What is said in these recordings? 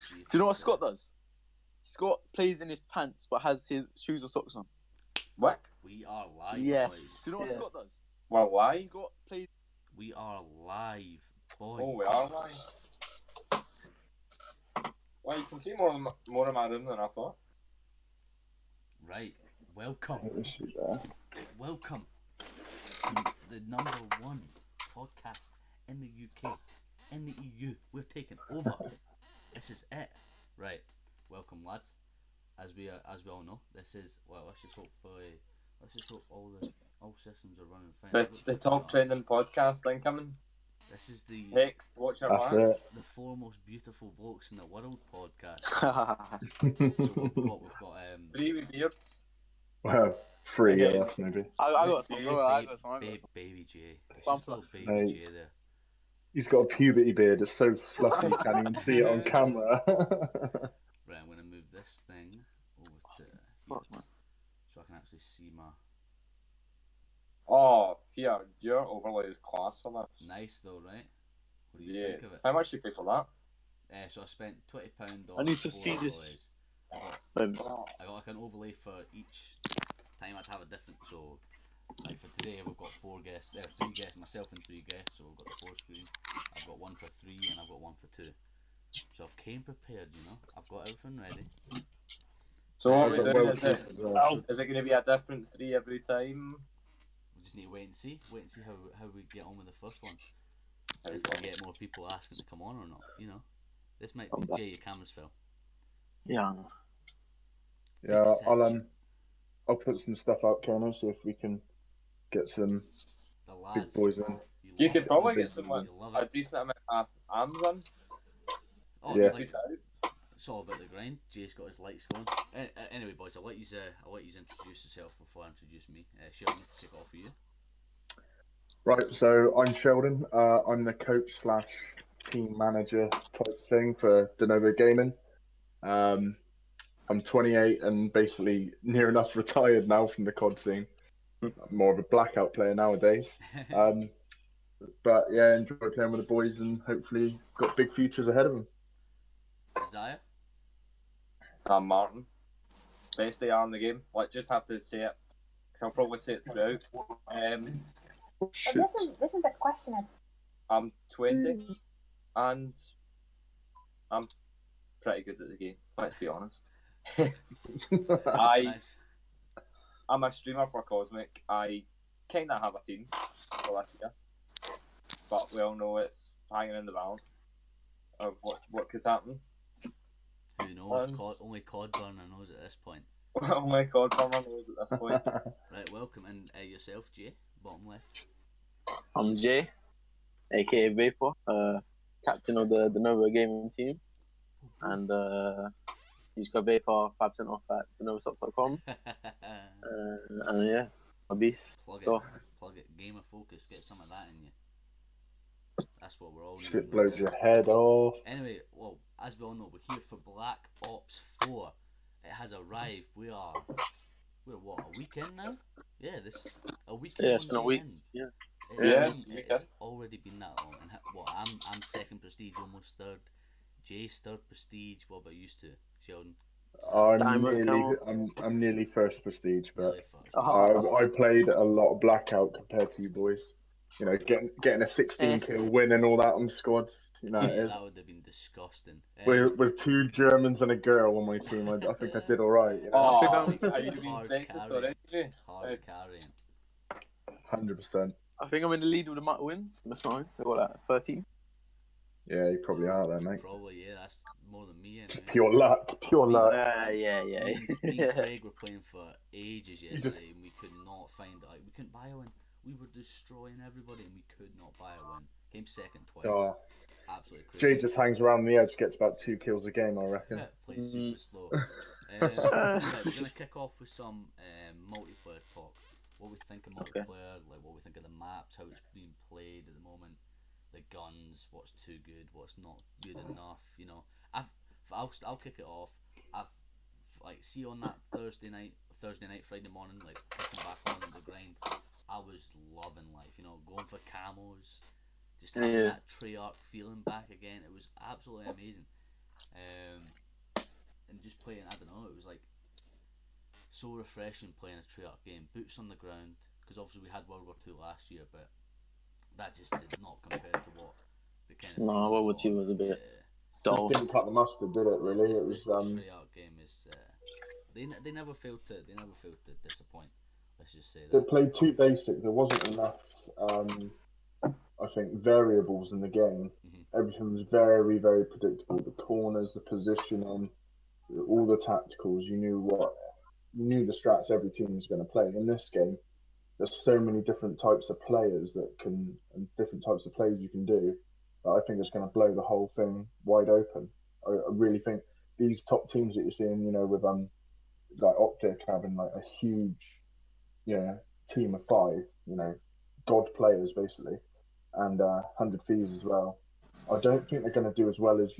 see. Do you know what Scott does? Scott plays in his pants but has his shoes or socks on. What? We are live, Yes. boys. Do you know what Scott does? Well, why? Scott plays. We are live, boys. Oh, we are live. Well, you can see more of my room than I thought. Right. Welcome. Welcome to the number one podcast in the UK, in the EU. We're taking over. This is it. Right. Welcome, lads. As we all know, this is let's just hope all systems are running fine. The top trending podcast thing coming. This is the Heck, watch your back. The four most beautiful blokes in the world podcast. So we've got 3 with beards. Well, 3 of us maybe. I got some. I got some. Baby J. It's One just little plus. baby Mate. J there. He's got a puberty beard. It's so fluffy you can't even see it on camera. Right, I'm going to move this thing over to here, so I can actually see my... Oh, here, your overlay is class for that. Nice though, right? What do you think of it? How much do you pay for that? So I spent £20 on I need to 4 see overlays. this. I got like an overlay for each time I'd have a different, so like for today we've got 4 guests, 3 guests, myself and 3 guests, so we've got the 4 screen. I've got one for 3 and I've got one for 2. So I've came prepared, you know. I've got everything ready. So what we're doing is Well, it going to be a different 3 every time? We just need to wait and see how we get on with the first one. If we get more people asking to come on or not, you know. This might be Jay, your camera's fell. Yeah, I know. Yeah, I'll put some stuff out, Colonel, so if we can get some The lads, big boys in. You could probably get you someone love a it. decent amount of arms on. Oh, Yeah. like, it's all about the grind. Jay's got his lights going. Anyway, boys, I'll let you introduce yourself before I introduce me. Sheldon, kick off for you. Right, so I'm Sheldon. I'm the coach / team manager type thing for Denovo Gaming. I'm 28 and basically near enough retired now from the COD scene. I'm more of a blackout player nowadays. But yeah, enjoy playing with the boys and hopefully got big futures ahead of them. Isaiah? I'm Martin. Best AR in the game. Like, just have to say it, because I'll probably say it throughout. Shoot. This is the question. I'm 20, and I'm pretty good at the game, let's be honest. Nice. I'm a streamer for Cosmic. I kind of have a team for this year, but we all know it's hanging in the balance of what could happen. Who knows? And- Only COD burner knows at this point. Oh my god, someone knows at this point. Right, welcome. And yourself, Jay, bottom left. I'm Jay, aka Vapor, captain of the Nova Gaming team, and use code Vapor 5% off at thenovastocks.com. And yeah, a beast. Plug So, it. Gamer focus. Get some of that in you. That's what we're all Shit needing. blows your head off. Anyway, well, as we all know, we're here for Black Ops 4. It has arrived. We're what, a week in now? Yeah, a week in. yeah, it's been a week. In. Yeah. It's already been that long. And I'm second prestige, almost third. Jay's third prestige. What about you two, Sheldon? I'm nearly first prestige, but Really first. I played a lot of blackout compared to you boys. You know, getting a 16 kill win and all that on squads. You know, Yeah, that would have been disgusting. with 2 Germans and a girl on my team, I think I did all right. You know? Are you being Hard sexist carrying. already, Jay? Hard carrying. 100%. I think I'm in the lead with the amount of wins. That's fine. So what, like 13? Yeah, you probably are there, mate. Probably, yeah. That's more than me. Anyway. Pure luck. Yeah. Me and Craig were playing for ages yesterday, and we could not find it. Like, we couldn't buy a win. We were destroying everybody, and we could not buy a win. Came second twice. Oh, Absolutely crazy. Jay just hangs around the edge, gets about 2 kills a game, I reckon. Plays super slow. Right, we're gonna kick off with some multiplayer talk. What we think of multiplayer, like what we think of the maps, how it's being played at the moment, the guns, what's too good, what's not good enough. You know, I'll kick it off. See on that Thursday night, Friday morning, like kicking back on the grind. I was loving life. You know, going for camos. Just having that Treyarch feeling back again, it was absolutely amazing. just playing. I don't know. It was like so refreshing playing a Treyarch game, boots on the ground. Because obviously we had World War II last year, but that just did not compare to what the kind of No, World War II was a bit dull. Didn't cut the mustard, did it? Really, it was. This Treyarch game is. They never failed to disappoint. Let's just say They that. played too basic. There wasn't enough. I think variables in the game. Mm-hmm. Everything was very, very predictable. The corners, the positioning, all the tacticals. You knew the strats every team was going to play. In this game, there's so many different types of players and different types of plays you can do that I think it's going to blow the whole thing wide open. I really think these top teams that you're seeing, with like Optic having like a huge, team of 5, god players basically, and 100 Thieves as well. I don't think they're going to do as well as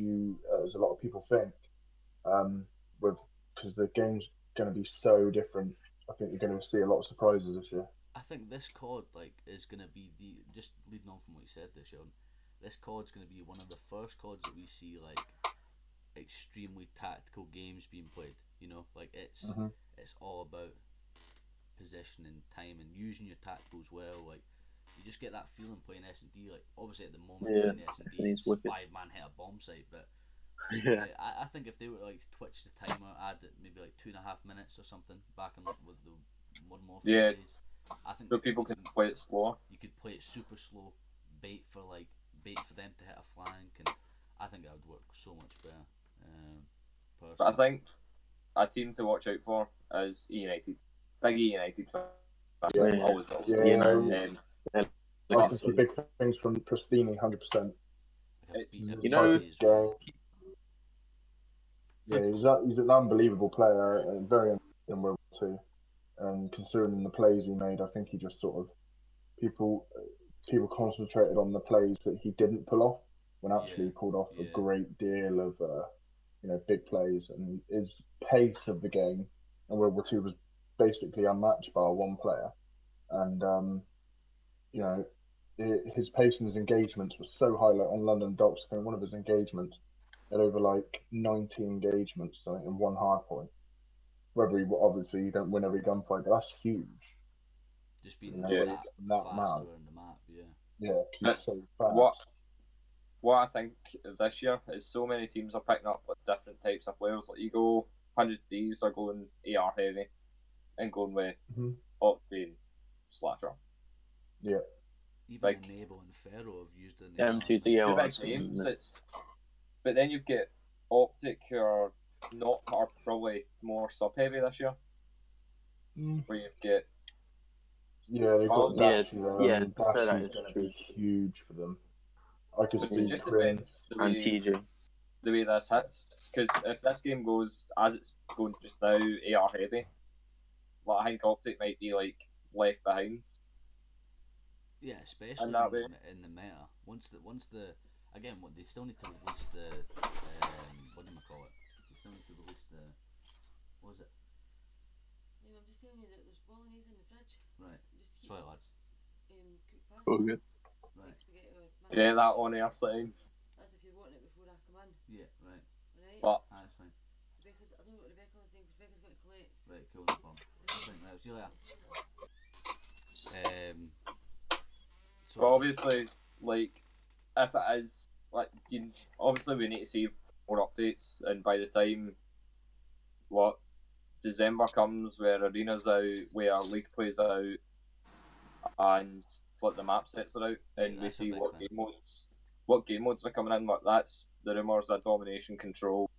as a lot of people think, with because the game's going to be so different. I think you're going to see a lot of surprises this year. I think this COD is going to be just leading on from what you said there, Sean. This COD's going to be one of the first CODs that we see extremely tactical games being played. It's all about positioning, time, and using your tacticals well. You just get that feeling playing S&D. Obviously at the moment playing S&D, it's 5-man hit a bomb site, but Yeah. I think if they were twitch the timer, add maybe 2.5 minutes or something back in with the Modern Warfare days. I think so people can play it slower. You could play it super slow, bait for them to hit a flank, and I think that would work so much better. But I think a team to watch out for is United. Big United fan. Always will. I can see big things from Pristini, 100%. He's an unbelievable player, and very in World War II. And considering the plays he made, I think he just sort of people concentrated on the plays that he didn't pull off, when actually he pulled off a great deal of big plays. And his pace of the game in World War II was basically unmatched by one player. And his pace and his engagements were so high. Like on London Docks, I think one of his engagements had over 90 engagements in one hard point. Obviously you don't win every gunfight, but that's huge. Just being that fast around the map, Yeah, because he's so fast. What I think this year is so many teams are picking up different types of players. Like you go 100 Thieves are going AR heavy and going with Octane Slasher. Yeah. Even Enable and Pharaoh have used an M2 to games. But then you get Optic, who are probably more sub heavy this year. Where you get they've got Dash. That is true. Huge for them. I could see it just depends and TJ. The way this hits, because if this game goes as it's going just now, AR heavy, I think Optic might be left behind. Yeah, especially in the meta. Once the again, they still need to release the what do you call it? They still need to release the what was it? I'm just telling you that there's bolognese in the fridge. Right. Sorry, lads. Cooked pasta. Oh, good. Right. Yeah, that on air setting. That's if you're wanting it before I come in. Yeah, right. Right. But that's fine. Rebecca's, I don't know what Rebecca's doing because Rebecca's got collates. Right, cool, no problem. Right, see you later. But obviously, if it is obviously we need to see more updates, and by the time December comes, where Arena's out, where League plays out, and the map sets are out, and we see what game modes are coming in. That's the rumours that Domination Control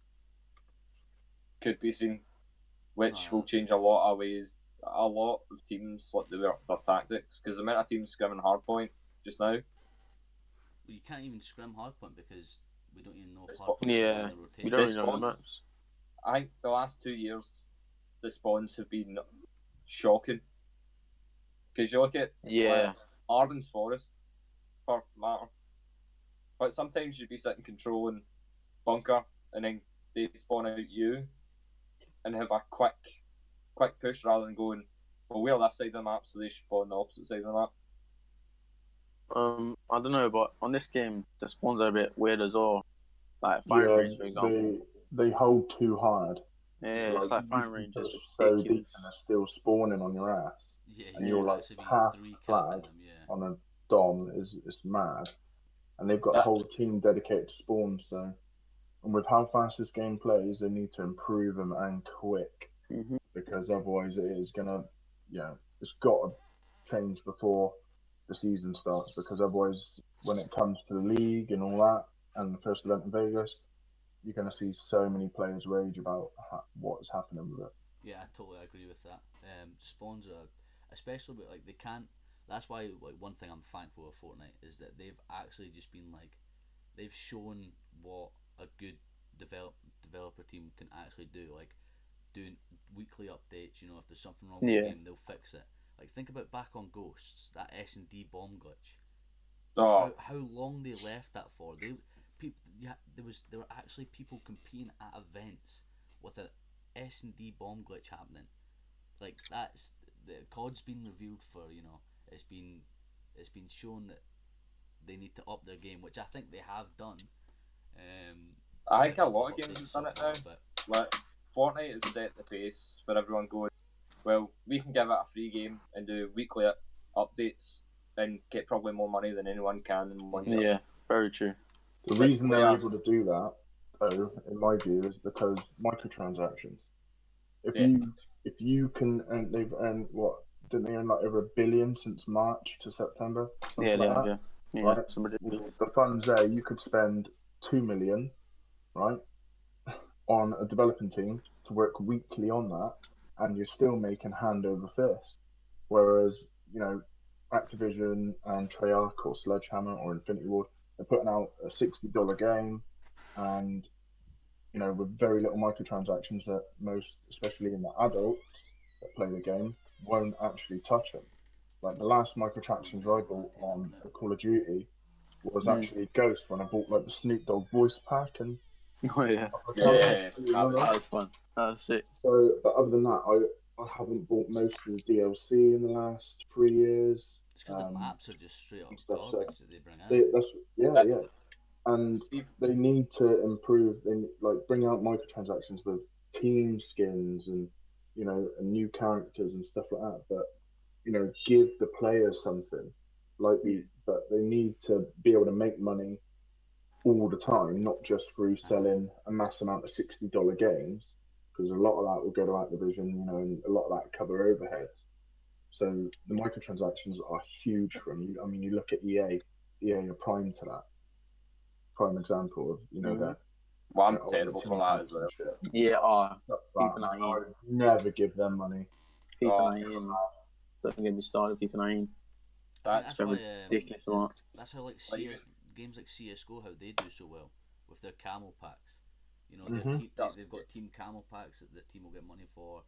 could be seen, which will change a lot of ways. A lot of teams their tactics, because the amount of teams scrimming hardpoint just now. You can't even scrim hardpoint because we don't even know if hardpoint we don't even know the maps. I think the last 2 years the spawns have been shocking, because you look at Arden's Forest for matter, but sometimes you'd be sitting controlling bunker and then they'd spawn out you and have a quick push rather than going, well, we're this side of the map, so they spawn on the opposite side of the map. I don't know, but on this game, the spawns are a bit weird as well. Like fire range, for example. They hold too hard. Yeah, it's like firing range is so ridiculous. deep and they're still spawning on your ass. Yeah, And you you're could like actually be half 3 flag capping them, yeah. on a Dom is mad. And they've got a whole team dedicated to spawn, so. And with how fast this game plays, they need to improve them and quick. Mm-hmm. Because otherwise it is gonna, it's got to change before the season starts. Because otherwise, when it comes to the league and all that, and the first event in Vegas, you're gonna see so many players rage about what's happening with it. Yeah, I totally agree with that. Spawns are, especially with, like, they can't. That's why, like, one thing I'm thankful of Fortnite is that they've actually just been like, they've shown what a good developer team can actually do. Like, doing weekly updates. If there's something wrong with the game, they'll fix it. Like, think about back on Ghosts, that S&D bomb glitch. How long they left that for? There were actually people competing at events with a S&D bomb glitch happening. Like, that's the COD's been revealed for. It's been shown that they need to up their game, which I think they have done. I think a lot of games have done it now. Like, Fortnite has set the pace for everyone going, well, we can give it a free game and do weekly updates and get probably more money than anyone can in 1 year. Yeah, very true. The reason they're able to do that, though, in my view, is because microtransactions. If you can, and they've earned what? Didn't they earn like over $1 billion since March to September? Yeah, like yeah. Right? Well, the funds there, you could spend $2 million, right, on a developing team to work weekly on that, and you're still making hand over fist. Whereas, Activision and Treyarch or Sledgehammer or Infinity Ward, they're putting out a $60 game, and with very little microtransactions that most, especially in the adults that play the game, won't actually touch them. Like the last microtransactions I bought on Call of Duty was actually Ghost when I bought like the Snoop Dogg voice pack and. Oh yeah. Yeah, that was fun. That was sick. So, but other than that, I haven't bought most of the DLC in the last 3 years. It's because the maps are just straight up stuff, garbage that they bring out. Yeah. And they need to improve. They bring out microtransactions with team skins and and new characters and stuff like that. But give the players something but they need to be able to make money all the time, not just through selling a mass amount of $60 games, because a lot of that will go to Activision, and a lot of that cover overheads. So the microtransactions are huge for them. I mean, you look at EA are prime to that. Prime example of that. Well, I'm terrible for that as well. Yeah, FIFA 19. I would never give them money. FIFA 19. Don't get me started. FIFA 19. That's why, ridiculous amount. That's how games like CS:GO, how they do so well with their camo packs. They've got team camo packs that the team will get money for.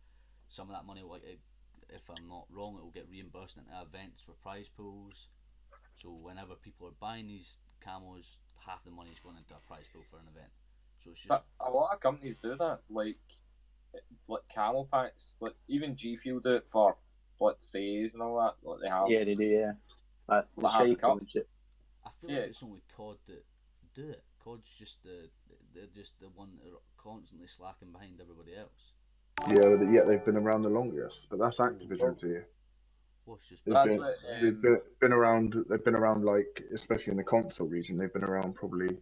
Some of that money, if I'm not wrong, it will get reimbursed into events for prize pools. So whenever people are buying these camos, half the money is going into a prize pool for an event. So it's just. But a lot of companies do that, like camo packs. Like even G Fuel do it for FaZe and all that. They have. Yeah, they do. Yeah. Like the shape and shit. I feel like it's only COD that do it. COD's they're just the one that are constantly slacking behind everybody else. Yeah, they've been around the longest, but that's Activision to you. They've been around. They've been around, especially in the console region. They've been around probably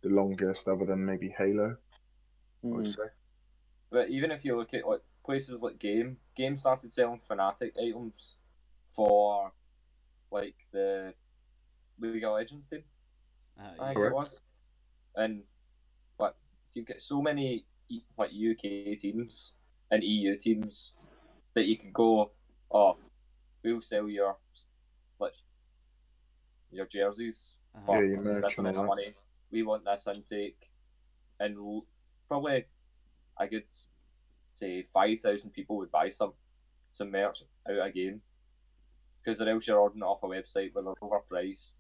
the longest, other than maybe Halo. I would say. But even if you look at places like Game started selling Fnatic items for the League of Legends team. I think it was, and you get so many UK teams and EU teams that you can go, we'll sell your jerseys for this amount of money. We want this intake, and probably I could say 5,000 people would buy some merch out of a game, because or else you're ordering it off a website where they're overpriced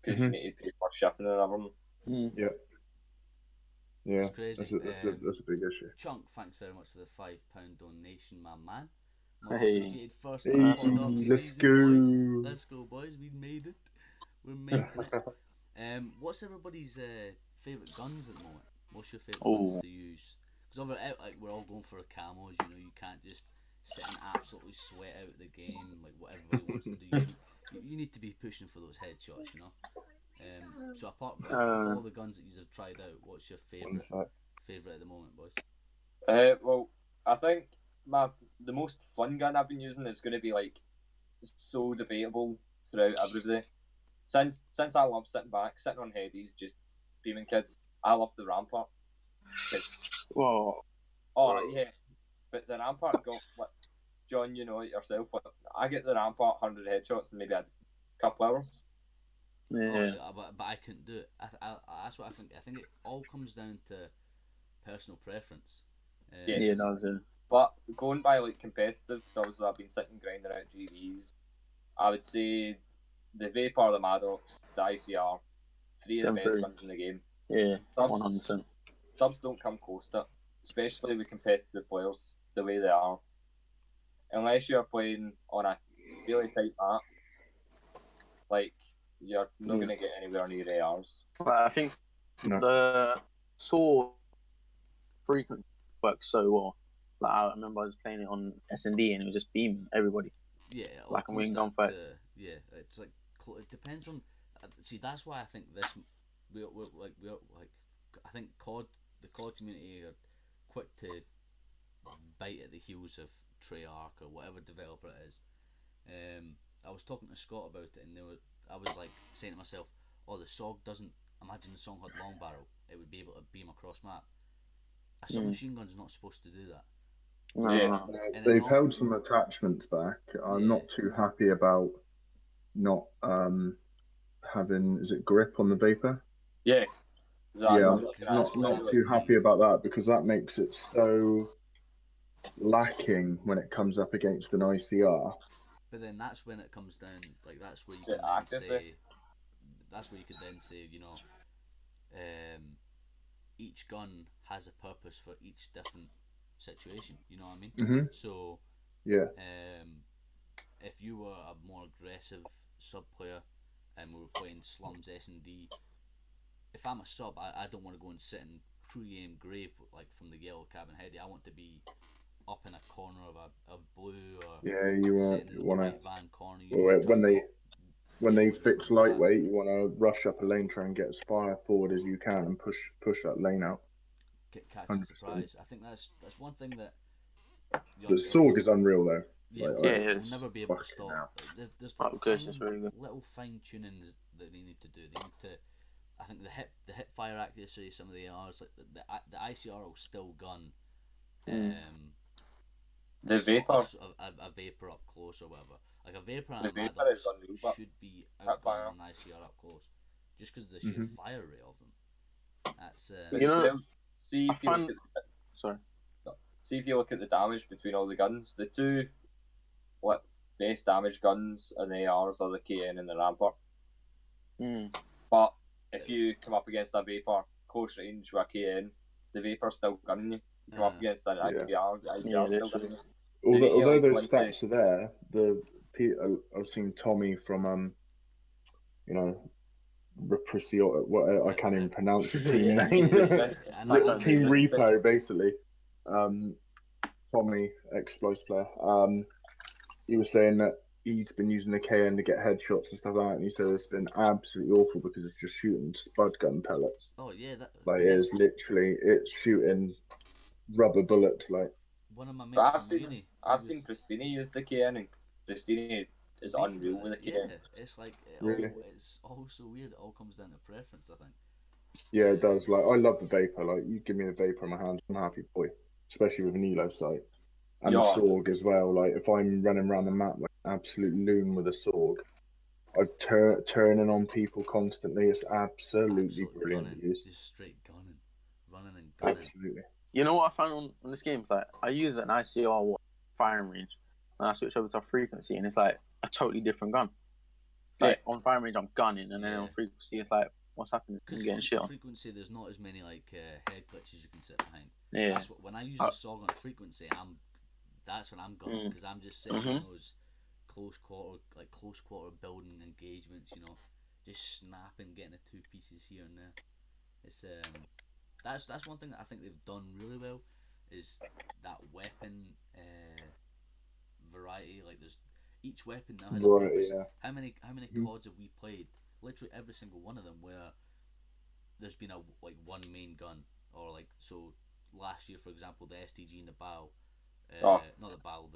because you need to pay for shipping and everything. Yeah, it's crazy. That's a big issue. Chunk, thanks very much for the £5 donation, my man. Hey, let's go. Let's go, boys. We made it. We're making it. What's everybody's favourite guns at the moment? What's your favourite guns to use? Because because like we're all going for camos. You know, you can't just sit and absolutely sweat out the game like what everybody wants to do. You need to be pushing for those headshots. You know. So apart with all the guns that you have tried out, what's your favourite at the moment, boys? Well, I think the most fun gun I've been using is going to be like so debatable throughout everybody. Since I love sitting on headies, just beaming kids. I love the Rampart. Whoa. Oh yeah, but the Rampart got what? John, you know it yourself. I get the Rampart 100 headshots in maybe a couple hours. Yeah. Oh, yeah, but I couldn't do it. That's what I think. I think it all comes down to personal preference. Yeah, it does. Yeah. But going by like competitive, so obviously I've been sitting grinding out GVs. I would say the Vapor, the Maddox, the ICR, three of the best guns in the game. Yeah, 100%. Subs don't come close to it, especially with competitive players the way they are. Unless you're playing on a really tight map, like you're not going to get anywhere near ARs. Well, I think the sword frequency works so well. Like I remember I was playing it on S&D and it was just beaming everybody. Yeah, like a wing gunfights. Yeah, it's like it depends on. See, that's why I think this we're like I think the COD community are quick to bite at the heels of Treyarch or whatever developer it is. I was talking to Scott about it, and I was like saying to myself, "Oh, the SOG doesn't imagine the song had long barrel; it would be able to beam across map. A submachine gun's not supposed to do that." No, yeah. They've held some attachments back. I'm not too happy about not having, is it grip on the Vapor? Yeah. I'm not too happy about that because that makes it so lacking when it comes up against an ICR. But then that's when it comes down, like that's where you can then say, that's where you could then say, you know, each gun has a purpose for each different situation. You know what I mean? Mm-hmm. So yeah, if you were a more aggressive sub player and we were playing Slums S&D, if I'm a sub, I don't want to go and sit and pre-aim grave like from the yellow cabin heady. I want to be up in a corner of blue or you want to right van corner. When they fix lightweight, you want to rush up a lane, try and get as far forward as you can and push that lane out. Catch a surprise. I think that's one thing that the SORG is unreal though. Yeah, you'll never be able to stop. There's little fine tunings that they need to do. They need to. I think the hip fire accuracy, some of the ARs, like the ICR will still gun. The Vapor, a Vapor up close or whatever. Like a Vapor and a Maddox should be outgunning an ICR up close, just because of the sheer fire rate of them. That's see if you look at see if you look at the damage between all the guns. The two best damage guns and the ARs are the KN and the Rampart. But if you come up against a Vapor close range with a KN, the Vapor's still gunning you. You come up against an ICR, the ICR's still gunning you. Although those stats are there, I've seen Tommy from Repressio, I can't even pronounce the team name. Team Repo, basically. Tommy, ex-Explos player. He was saying that he's been using the KN to get headshots and stuff like that, and he said it's been absolutely awful because it's just shooting spud gun pellets. Oh yeah, it's shooting rubber bullets. Like one of my mates I've seen Pristini use the KN, and Pristini is unreal with the KN. Yeah, it's like it's all so weird. It all comes down to preference, I think. Yeah, it does. Like I love the Vapor. Like you give me the Vapor in my hands, I'm happy boy. Especially with an Elo sight. And the SORG as well. Like if I'm running around the map like an absolute loon with a SORG, I'm turning on people constantly. It's absolutely brilliant to use. Just straight running and gunning. Absolutely. You know what I found on this game? It's like I use an ICR firing range, and I switch over to a frequency, and it's like a totally different gun. It's like on firing range I'm gunning, and then on frequency it's like what's happening? I'm getting shit on. Frequency, there's not as many like head glitches you can sit behind. Yeah. When I use a SOG on frequency, that's when I'm gunning because I'm just sitting in those close quarter building engagements. You know, just snapping, getting the two pieces here and there. It's that's one thing that I think they've done really well. is that weapon variety. Like there's each weapon now has a Right, purpose. yeah. How many CODs have we played? Literally every single one of them where there's been a one main gun, or like so last year for example the STG and the bow, not the bow,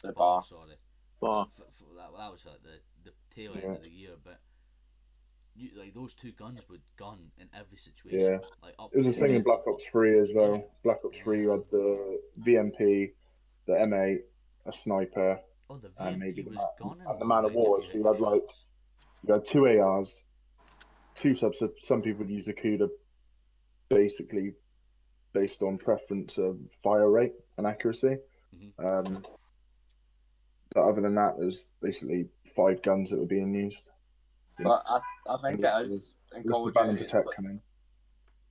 the bar, sorry. Bar. That was like the tail end of the year, but you, like those two guns would gun in every situation. Yeah. Like up It was the same in Black Ops 3 as well. Yeah. Black Ops 3 you had the VMP, the M8, a sniper, Oh, the and maybe VMP the was gunning and the though, Man right, of War. if you So hit you your had like shots. you had two ARs, two subs. Some people would use the CUDA basically based on preference of fire rate and accuracy. Mm-hmm. But other than that, there's basically 5 guns that were being used. But I think it is in Call of Duty. It's like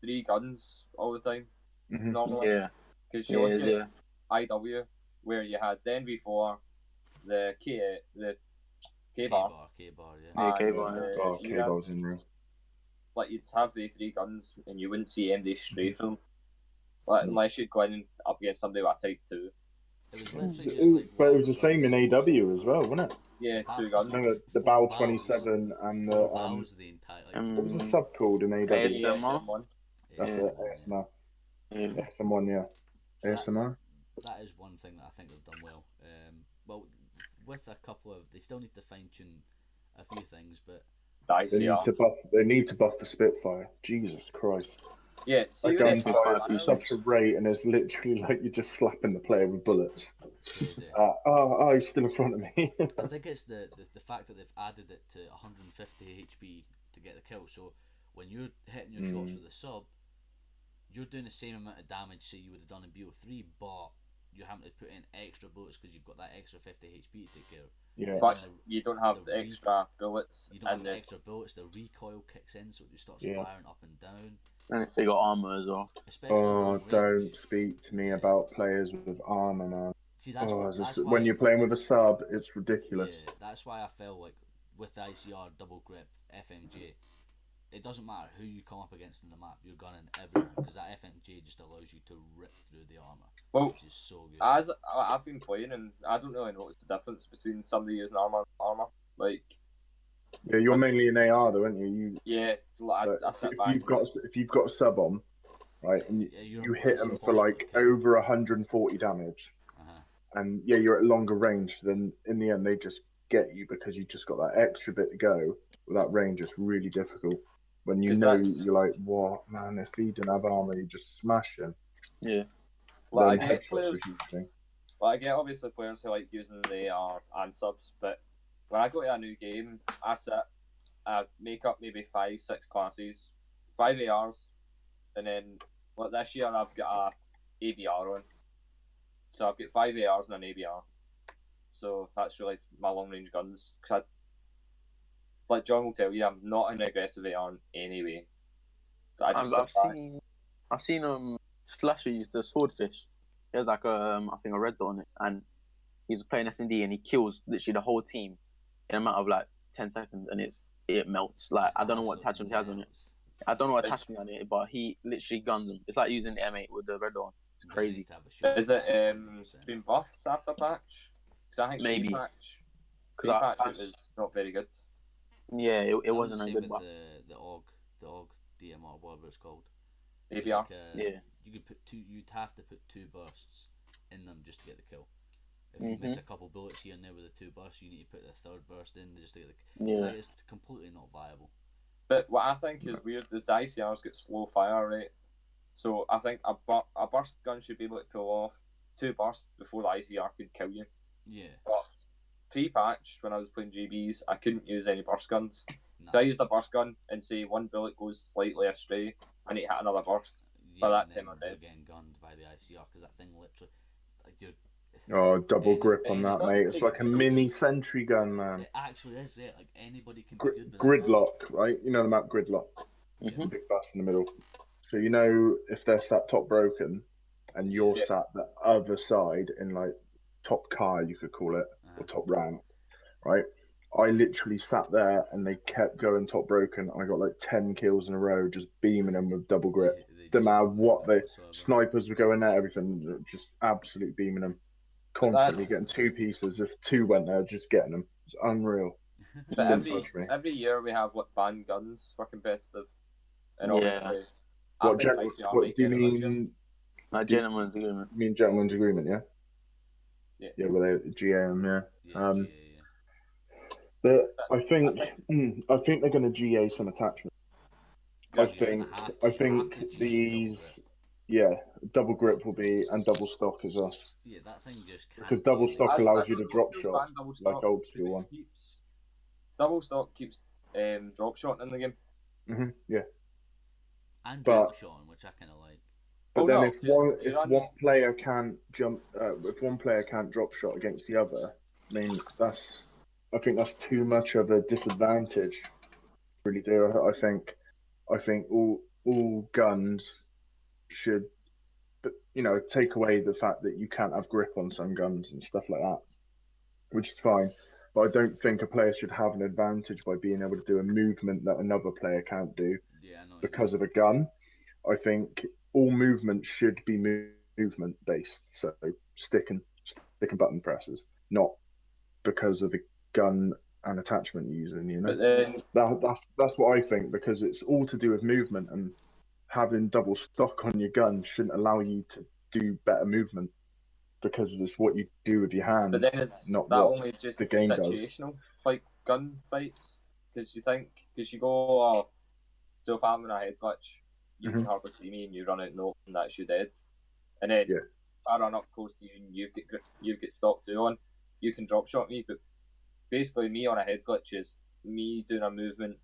3 guns all the time normally. Yeah. Because you look at IW, where you had the NV4, the K, the K-bar, yeah. K-bar's in real. Like you'd have the 3 guns and you wouldn't see anybody stray from them. Like unless you'd go in up against somebody with a Type 2. It was literally just like but it was the same in AW as well, wasn't it? Yeah, 2 guns. Remember the BAL 27 and the the entire what was the sub called in AW? ASM1. That's it, ASMR. ASM1, yeah. So ASMR. That is one thing that I think they've done well. Well, with a couple of, they still need to fine tune a few things, but they need to buff the Spitfire. Jesus Christ. Yeah, that gun fires at such a rate, and it's literally like you're just slapping the player with bullets. He's still in front of me. I think it's the fact that they've added it to 150 HP to get the kill. So when you're hitting your shots with the sub, you're doing the same amount of damage say you would have done in BO3, but you're having to put in extra bullets because you've got that extra 50 HP to take care of. Yeah. But you don't have the extra bullets. You don't have the extra bullets. The recoil kicks in, so it just starts firing up and down. And if they got armor as well. Don't speak to me about players with armor, man. See, that's when you're playing with a sub, it's ridiculous. Yeah, that's why I felt like with the ICR double grip FMJ, it doesn't matter who you come up against in the map, you're gunning everyone because that FMJ just allows you to rip through the armor, which is so good. As I've been playing, and I don't really notice the difference between somebody using armor. Like, yeah, you're mainly an AR though, aren't you? If you've got a sub on, right, and you hit them for like over 140 damage, and you're at longer range, then in the end they just get you because you just got that extra bit to go. Without range, it's really difficult. When you know you're like, what, man, if he didn't have armor, you just smash him. Yeah. Well, I get players, obviously players who like using the AR and subs, but when I go to a new game, I make up maybe 5-6 classes, 5 ARs, and then like this year I've got a ABR on. So I've got 5 ARs and an ABR. So that's really my long range guns. Because like John will tell you, I'm not an aggressive AR in any way. I've seen Slasher use the swordfish. He has like I think a red dot on it, and he's playing S&D and he kills literally the whole team in a matter of like 10 seconds, and it melts. Like I don't know what attachment he has on it. I don't know what attachment on it, but he literally guns them. It's like using the M8 with the red dot on. It's crazy. Is it been buffed after patch? Because I think maybe patch it was not very good. Yeah, it wasn't a good buff. The AUG DMR, whatever it's called. ABR. Like you'd have to put 2 bursts in them just to get the kill. If you miss a couple bullets here and there with the 2 bursts, you need to put the 3rd burst in just to get the kill. It's completely not viable. But what I think is weird is the ICRs get slow fire rate. So I think a burst gun should be able to pull off 2 bursts before the ICR could kill you. Yeah. But pre-patch, when I was playing GBs, I couldn't use any burst guns. So I used a burst gun and say one bullet goes slightly astray, I need to hit another burst. By that time I'm dead. Getting gunned by the ICR because that thing literally, like double grip on that, mate. It's like a mini sentry gun, man. It actually is it. Like anybody can be good with Gridlock, right? You know the map Gridlock. Big bus in the middle. So you know if they're sat top broken, and you're sat the other side in like top car, you could call it, or top ramp, right? I literally sat there and they kept going top broken. I got like 10 kills in a row just beaming them with double grip. They didn't matter what the whatsoever. snipers were going there, everything, just absolute beaming them. Constantly getting 2 pieces. If 2 went there, just getting them. It's unreal. But every year we have like banned guns for competitive, and obviously, What do you mean? Gentleman's agreement. You mean gentleman's agreement? Yeah. Yeah. Yeah, with a GM. Yeah. Yeah, GA, yeah. But I think they're going to GA some attachments. I think these, double grip will be, and double stock as well. Yeah, that thing just can't. Because double stock allows you to drop shot like old school one. Double stock keeps drop shot in the game. Yeah. And drop shot, which I kind of like. But then if one player can't jump, if one player can't drop shot against the other, I mean I think that's too much of a disadvantage. Really do. I think all guns should, take away the fact that you can't have grip on some guns and stuff like that, which is fine. But I don't think a player should have an advantage by being able to do a movement that another player can't do because of a gun. I think all movement should be movement based, so stick and button presses, not because of the gun and attachment you're using. But then that's what I think, because it's all to do with movement, and having double stock on your gun shouldn't allow you to do better movement, because it's what you do with your hands. But then is not that what only just the game situational, like gun fights? Because you go, so if I'm in a head glitch, you can hardly see me, and you run out and open, and that's you dead. And then I run up close to you, and you get stock 2 on, you can drop shot me. But basically, me on a head glitch is me doing a movement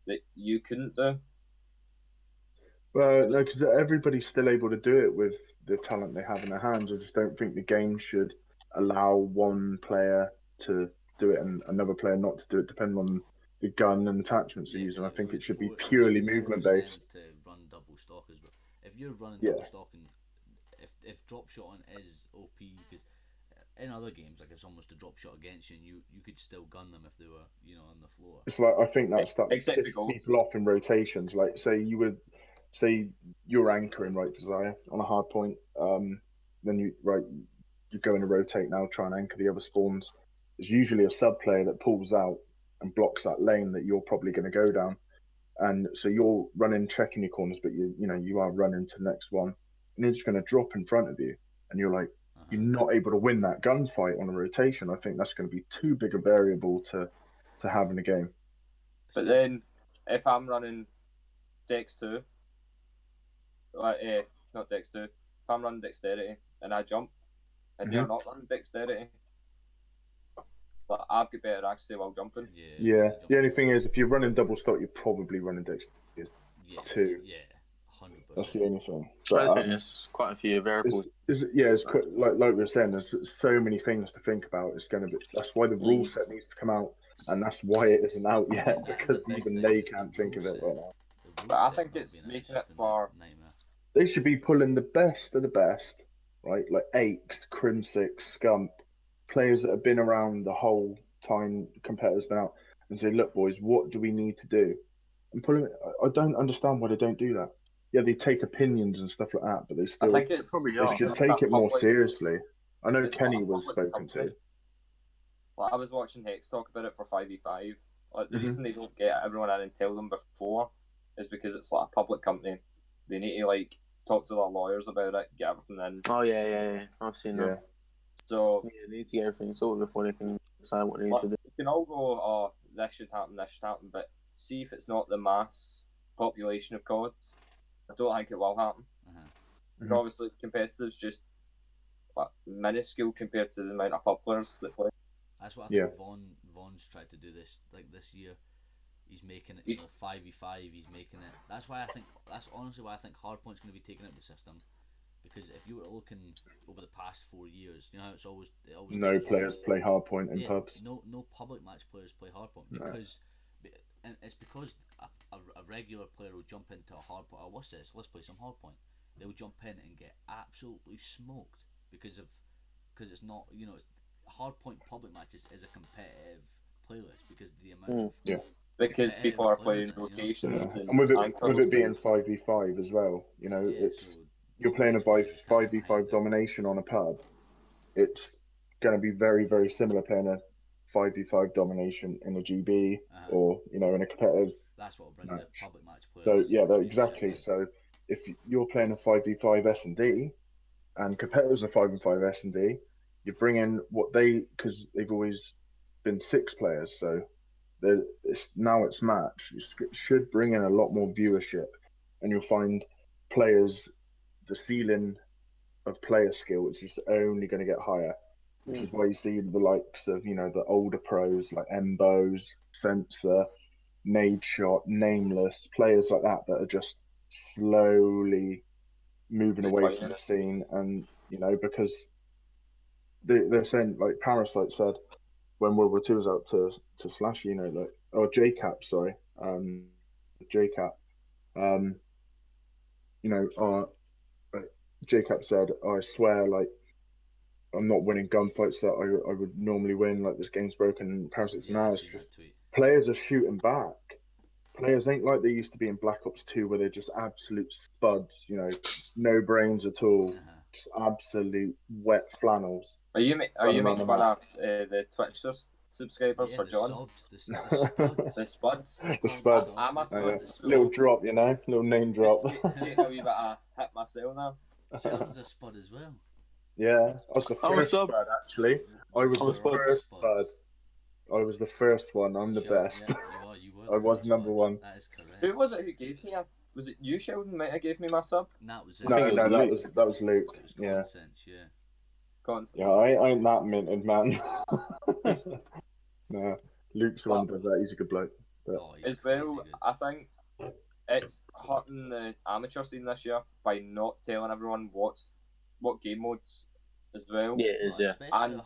that you couldn't do. Well, no, because everybody's still able to do it with the talent they have in their hands. I just don't think the game should allow one player to do it and another player not to do it, depending on the gun and attachments they're using. I think it should be purely movement based. To run double stock as well. If you're running double stock, and if drop shotting is OP, because in other games, like if someone was to drop shot against you, and you could still gun them if they were, on the floor. It's like, I think that pisses people off in rotations. Like, say you're anchoring, right, Desire, on a hard point. Then you're going to rotate now, try and anchor the other spawns. There's usually a sub player that pulls out and blocks that lane that you're probably going to go down, and so you're running, checking your corners, but you are running to the next one, and it's going to drop in front of you, and you're like, you're not able to win that gunfight on a rotation. I think that's going to be too big a variable to have in a game. But then, if I'm running Dex 2, not Dex 2, if I'm running Dexterity and I jump, and you're not running Dexterity, but I've got better accuracy while jumping. Yeah. The only thing is, if you're running double stock, you're probably running Dexterity 2. Yeah, 100%. That's the only thing. But I think there's quite a few variables. It's like we were saying, there's so many things to think about. That's why the rule set needs to come out, and that's why it isn't out yet, because even they can't think of it right now. But I think it's making it for... They should be pulling the best of the best, right? Like Aches, Crimsix, Scump, players that have been around the whole time competitors been out, and say, look, boys, what do we need to do? And pulling. I don't understand why they don't do that. Yeah, they take opinions and stuff like that, but they still. I think they should take it more seriously. I know Kenny was spoken to. Well, I was watching Hex talk about it for 5v5. Like, the reason they don't get everyone in and tell them before is because it's like a public company. They need to talk to their lawyers about it, get everything in. Oh yeah. I've seen that. So they need to get everything sorted before they can decide what they need to do. You can all go, oh, this should happen, but see if it's not the mass population of COD. I don't think it will happen. But obviously, competitive's just minuscule compared to the amount of players that play. That's what I think Vaughn's tried to do this year. He's making it, 5v5. He's making it. That's honestly why I think Hardpoint's going to be taken out of the system. Because if you were looking over the past 4 years, it's always no players play Hardpoint in pubs. No public match players play Hardpoint because, and it's because a regular player will jump into a Hardpoint. Oh, what's this? Let's play some Hardpoint. They'll jump in and get absolutely smoked because it's not it's Hardpoint public matches is a competitive playlist because the amount of because people are playing players, rotations Yeah. and And with it anchors. being 5v5 as well, you know, Yeah, it's so you're not playing a loads of players just can't get 5v5 behind it. domination on a pub. It's going to be very, very similar playing a 5v5 domination in a GB or, you know, in a competitive That's what will bring match. the public match So players. yeah, exactly. So if you're playing a 5v5 S&D and competitors are 5v5 S&D, you bring in because they've always been 6 players, so now it's match. You should bring in a lot more viewership, and you'll find players, the ceiling of player skill is just only going to get higher, which is why you see the likes of, you know, the older pros like Embos, Sensor, Nade Shot, Nameless, players like that are just slowly moving away from the scene. And, you know, because they're saying, like Parasite said, when World War II was out to Slash, you know, like, or JCap, sorry, JCap, you know, JCap said, I swear, like, I'm not winning gunfights that I would normally win, like, this game's broken. Parasite's now, it's just players are shooting back. Players ain't like they used to be in Black Ops 2 where they're just absolute spuds, you know, no brains at all, just absolute wet flannels. Are you making fun of the Twitch subscribers for John? The spuds. The spuds. The spuds. I'm a spud. Little drop, you know, little name drop. Take a wee bit of hit myself now. Sheldon's a spud as well. Yeah, I was the first spud, actually. I was the first spud. I was the first one. I'm the best. Yeah, you were I was number one. That is correct. Who was it who gave me was it you, Sheldon, might have gave me my sub? That was No, that was Luke. It was Consense, yeah. Consense. Yeah, I ain't that minted, man. No, Luke's the one who does that. He's a good bloke. But... as well, I think it's hurting the amateur scene this year by not telling everyone what game modes as well. Yeah, it is, yeah. And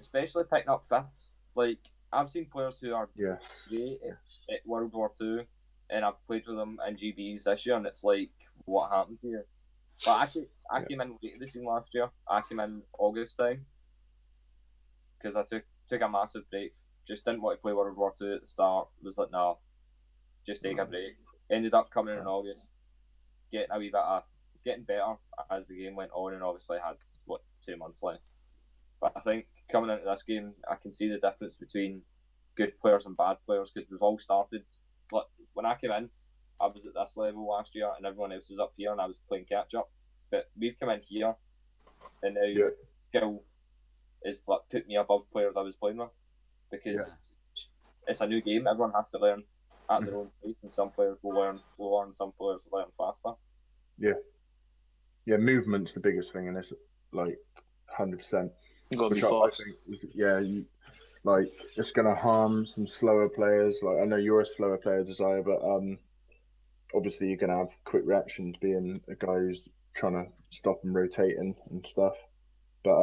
especially picking up fifths. Like, I've seen players who are great at World War II, and I've played with them in GBs this year, and it's like, what happened here? But I came in late in the scene last year. I came in August time because I took a massive break. Just didn't want to play World War II at the start. Was like, no, just take a break. Ended up coming in August, getting better as the game went on, and obviously had 2 months left. But I think coming into this game, I can see the difference between good players and bad players because we've all started. Like, when I came in, I was at this level last year, and everyone else was up here, and I was playing catch up. But we've come in here, and now skill is like put me above players I was playing with because it's a new game. Everyone has to learn at their own pace, and some players will learn slower, and some players will learn faster. Yeah, movement's the biggest thing, and it's like 100%. Which I think, like, it's gonna harm some slower players. Like, I know you're a slower player, Desire, but obviously you're gonna have quick reactions being a guy who's trying to stop and rotating and stuff. But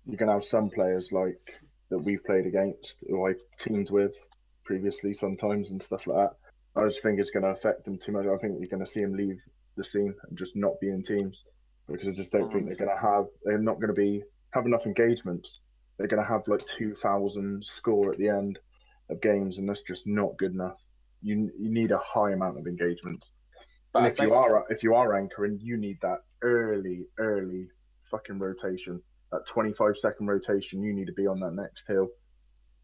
you're gonna have some players like that we've played against, who I teamed with previously sometimes and stuff like that. I just think it's gonna affect them too much. I think you're gonna see them leave the scene and just not be in teams because I just don't think they're not gonna have enough engagements. They're gonna have like 2,000 score at the end of games, and that's just not good enough. You need a high amount of engagements. But if you are anchoring, you need that early fucking rotation. That 25-second rotation, you need to be on that next hill,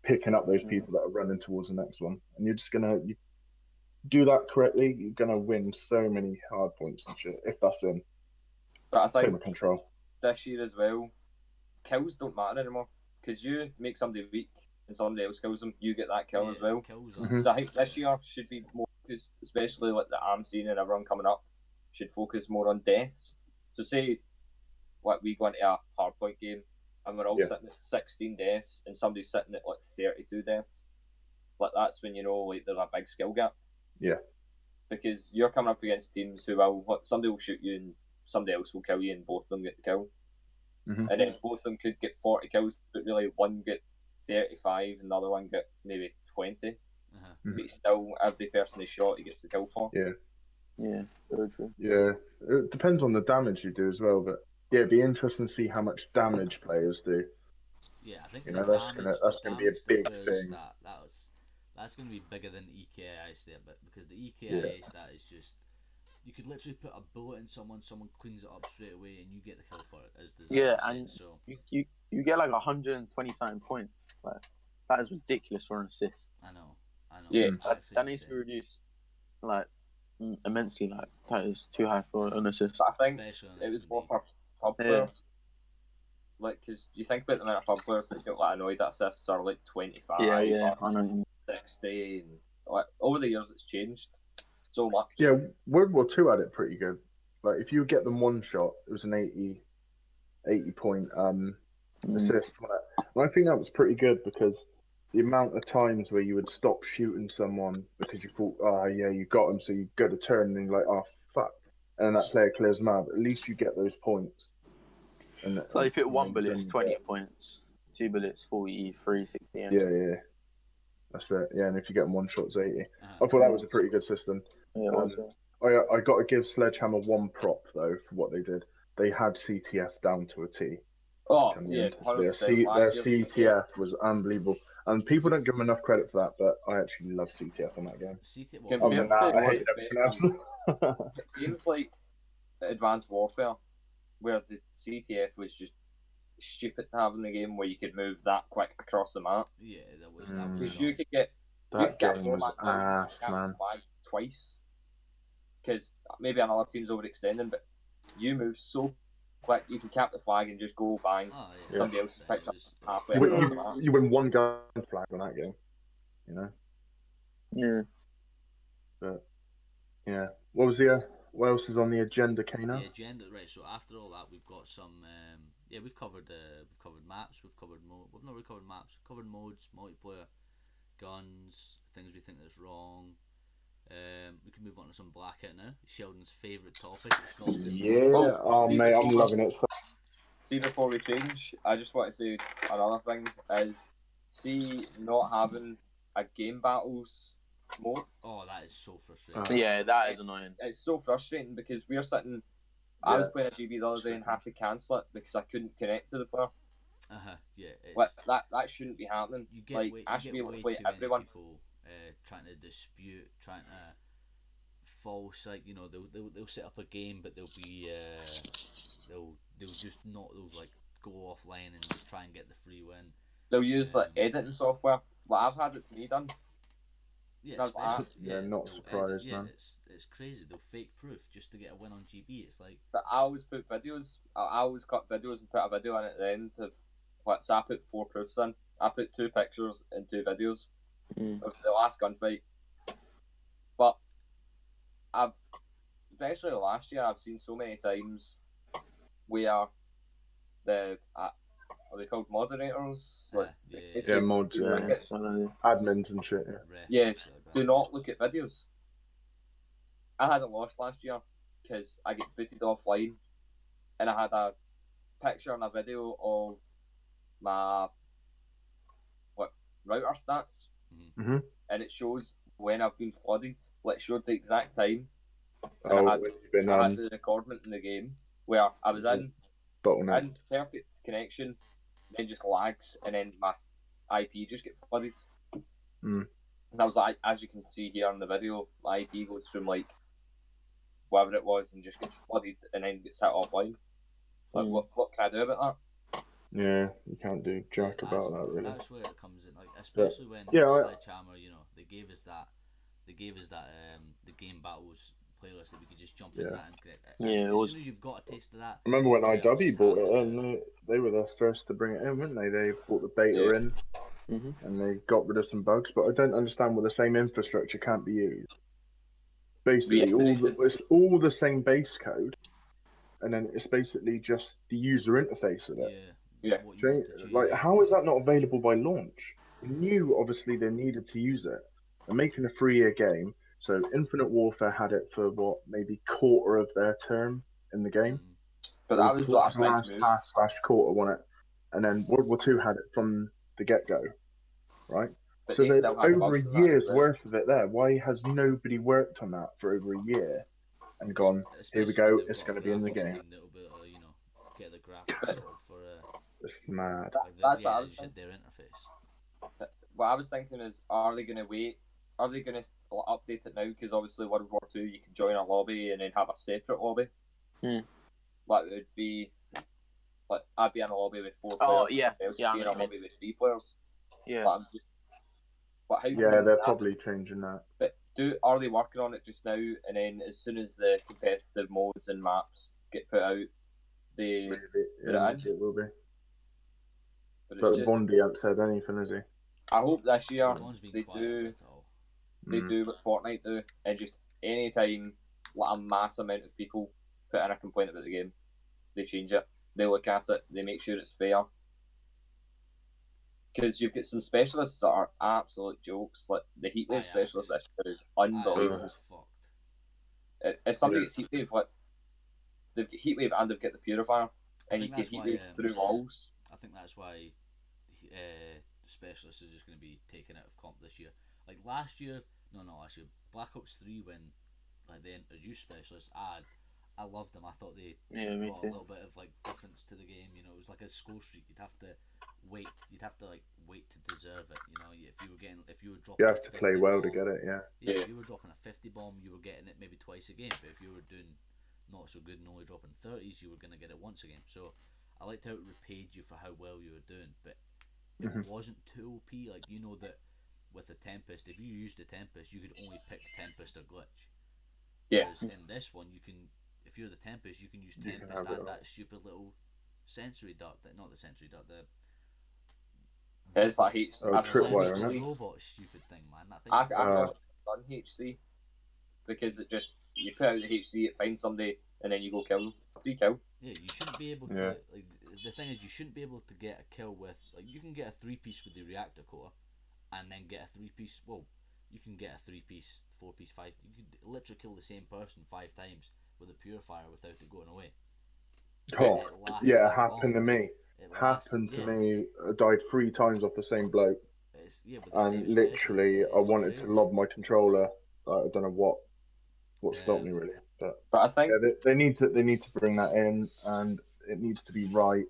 picking up those people that are running towards the next one. And you're just you do that correctly, you're gonna win so many hard points and shit if that's in. But I think control this year as well, kills don't matter anymore because you make somebody weak and somebody else kills them, you get that kill as well. So I think this year should be more focused, especially like the AM scene and everyone coming up, should focus more on deaths. So say like we go into a hardpoint game and we're all sitting at 16 deaths and somebody's sitting at like 32 deaths. Like that's when you know like there's a big skill gap. Yeah. Because you're coming up against teams who somebody will shoot you and somebody else will kill you and both of them get the kill. And then both of them could get 40 kills, but really one get 35 and the other one get maybe 20. But still, every person they shot, he gets the kill for. Yeah, very true. Yeah, it depends on the damage you do as well, but yeah, it'd be interesting to see how much damage players do. Yeah, I think that's gonna be a big thing. That was That's going to be bigger than the EKI stat, but because the EKI stat is just, you could literally put a bullet in someone cleans it up straight away, and you get the kill for it. As and so you get like 120 something points. Like that is ridiculous for an assist. I know. Yeah, that needs to be reduced like immensely. Like that is too high for an assist. But I think it was more for pub players. Like, because you think about the amount of pub players that get like annoyed that assists are like 25, I know. 60, and like over the years it's changed so much. Yeah, World War II had it pretty good. Like if you get them one shot, it was an 80 point assist. And I think that was pretty good because the amount of times where you would stop shooting someone because you thought, oh yeah, you got him, so you go to turn and you're like, oh fuck, and then that player clears them out. At least you get those points. And like if you hit one bullet, it's 20 points. 2 bullets, 40, 3, 60. Yeah. That's it. Yeah, and if you get them one shot, it's 80. I thought that was a pretty good system. Yeah, I got to give Sledgehammer one prop though for what they did. They had CTF down to a T. Oh yeah, 100%. Their CTF was unbelievable, and people don't give them enough credit for that. But I actually love CTF in that game. Games like Advanced Warfare, where the CTF was just stupid to have in the game, where you could move that quick across the map. Yeah, that was. Because you could get that game was ass, man. Twice, because maybe another team's overextending, but you move so quick, you can cap the flag and just go bang. Somebody else picks up halfway across the map. You win one gun flag on that game, you know. Yeah. But yeah, what else is on the agenda, Kana? The agenda, right? So after all that, we've got some. We've covered maps. We've not really covered maps. We've covered modes, multiplayer, guns, things we think that's wrong. We can move on to some Blackout now. Sheldon's favourite topic. Mate, I'm loving it. See, before we change, I just want to say another thing is, not having a game battles mode. Oh, that is so frustrating. Yeah, that is annoying. It's so frustrating because we're sitting. I was playing a GB the other day and had to cancel it because I couldn't connect to the player. Yeah. Like, that shouldn't be happening. I should be able to play everyone. People trying to dispute, trying to false, like, you know, they'll set up a game, but they'll be they'll just not, they'll like go offline and just try and get the free win. They'll use like editing software. Like I've had it to me done. Yeah, not surprised, man. It's crazy. They'll fake proof just to get a win on GB. It's like I always put videos. I always cut videos and put a video in at the end of what. So I put 4 proofs in. I put 2 pictures and 2 videos of the last gunfight. But especially last year, I've seen so many times where are they called moderators? Mods, admins and shit. Yeah, do not look at videos. I had it lost last year because I get booted offline, and I had a picture and a video of my router stats, and it shows when I've been flooded. Like, it showed the exact time, and I had the recordment in the game where I was in perfect connection, then just lags, and then my IP just get flooded. And I was like, as you can see here in the video, my IP goes from like whatever it was and just gets flooded and then gets set offline. Like, what can I do about that? Yeah, you can't do jack about that, really. That's where it comes in, like, especially when Sledgehammer, you know, they gave us that the game battles playlist that we could just jump in that and get it. As soon as you've got a taste of that. I remember when IW bought it in, they were the first to bring it in, weren't they? They brought the beta in, and they got rid of some bugs, but I don't understand why the same infrastructure can't be used. Basically, it's all the same base code, and then it's basically just the user interface of it. Like, how is that not available by launch? We knew, obviously, they needed to use it. They're making a 3-year game, so Infinite Warfare had it for, maybe quarter of their term in the game. But that was last quarter, wasn't it? And then World War II had it from the get-go, right? But so there's over a year's worth of it there. Why has nobody worked on that for over a year and gone, here we go, it's going to be in the game? Get the graphics sorted for it's mad. That's what I was saying. Their interface. what I was thinking is, are they going to wait? Are they going to update it now? Because obviously World War II, you can join a lobby and then have a separate lobby. Like it would be, like I'd be in a lobby with 4 players. Oh yeah, yeah. Be in a lobby with 3 players. Yeah. But how? Yeah, they're probably changing that. But are they working on it just now? And then as soon as the competitive modes and maps get put out, they put it in. It will be. But Bondi hasn't said anything, has he? I hope this year they do. They do what Fortnite do, and just any time like a mass amount of people put in a complaint about the game, they change it. They look at it. They make sure it's fair. Because you've got some specialists that are absolute jokes. Like the heatwave specialist this year is unbelievable. If somebody gets heatwave, like they've got heatwave and they've got the purifier, and you can heatwave through walls. I think that's why specialists are just going to be taken out of comp this year. Like last year, last year, Black Ops 3 when like they introduced specialists, I loved them. I thought they brought a little bit of like difference to the game. You know, it was like a score streak. You'd have to wait to deserve it. You know, if you were dropping. You have to play well to get it. Yeah. If you were dropping a 50 bomb, you were getting it maybe twice a game. But if you were doing not so good and only dropping 30s, you were going to get it once a game. So I liked how it repaid you for how well you were doing, but it wasn't too OP. Like, you know that with the Tempest, if you used the Tempest, you could only pick Tempest or Glitch. Yeah. Whereas in this one, you can, if you're the Tempest, you can use Tempest and that stupid little sensory dart. Not the sensory dart. It's like tripwire, isn't it? Robot stupid thing, man. That thing. I've done HC because it just you put out the HC, it finds somebody, and then you go kill them. 3 kill. Yeah, you shouldn't be able to. Like the thing is, you shouldn't be able to get a kill with like you can get a 3-piece with the reactor core, and then get a 3-piece. Well, you can get a 3-piece, 4-piece, 5. You could literally kill the same person 5 times with a purifier without it going away. Oh, yeah, it happened to me. Happened to me. I died 3 times off the same bloke. And literally, I wanted to lob my controller. I don't know what stopped me really, but I think they need to bring that in, and it needs to be right.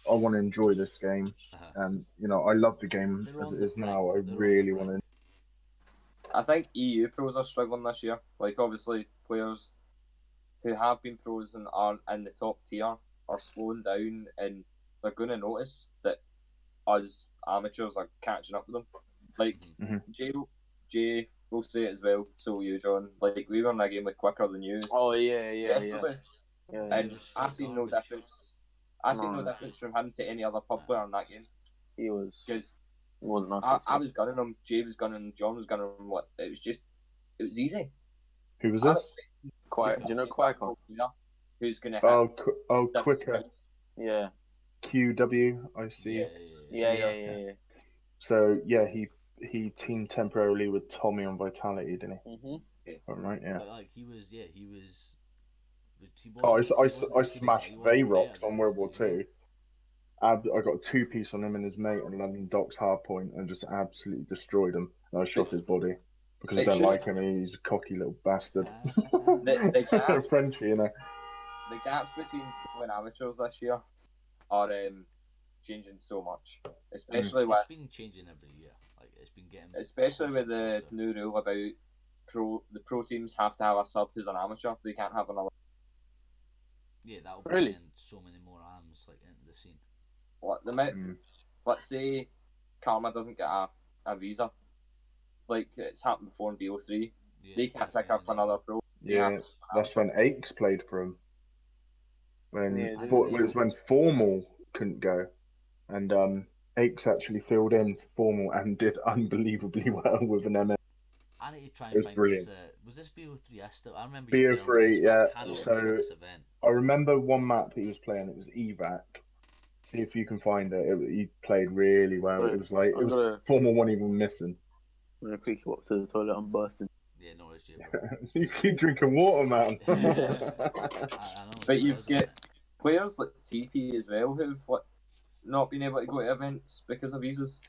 I want to enjoy this game, and I love the game as it is now. I really want to. I think EU pros are struggling this year. Like obviously, players who have been pros and aren't in the top tier are slowing down, and they're going to notice that us amateurs are catching up with them. Like Jay will say it as well. So will you, John. Like we were in a game like quicker than you. Oh yeah. And I seen no difference. I seen no difference from him to any other pub player in that game. He was. Because wasn't I was gunning him. Jay was gunning him. John was gunning him. It was easy. Who was this? Do you know Qui-Con? Who's gonna hit quicker. Yeah. QW, I see. Yeah. So yeah, he teamed temporarily with Tommy on Vitality, didn't he? Right, yeah. But, like he was. I smashed Vayrox on World War II. I got a 2-piece on him and his mate on London Docks hardpoint and just absolutely destroyed him. And I shot his body because I don't like him. He's a cocky little bastard. Frenchy, The gaps between pro and amateurs this year are changing so much, especially with. It's been changing every year. Like it's been getting. Especially with the new rule about the pro teams have to have a sub who's an amateur. They can't have another. Yeah, that'll bring in so many more arms like into the scene. Let's say Karma doesn't get a visa, like it's happened before in BO3. They can't pick up another pro. Yeah, that's when Aches played for him. It was when Formal couldn't go, and Aches actually filled in Formal and did unbelievably well with an MS. I need to try and find brilliant. Was this BO3? I remember BO3, yeah. So I remember one map he was playing. It was Evac. See if you can find it. He played really well. It was like Formal one even missing. I'm gonna quickly walk to the toilet. I'm bursting. Yeah, no worries, Jay. You keep drinking water, man. I know, but you get players like TP as well who've not been able to go to events because of visas.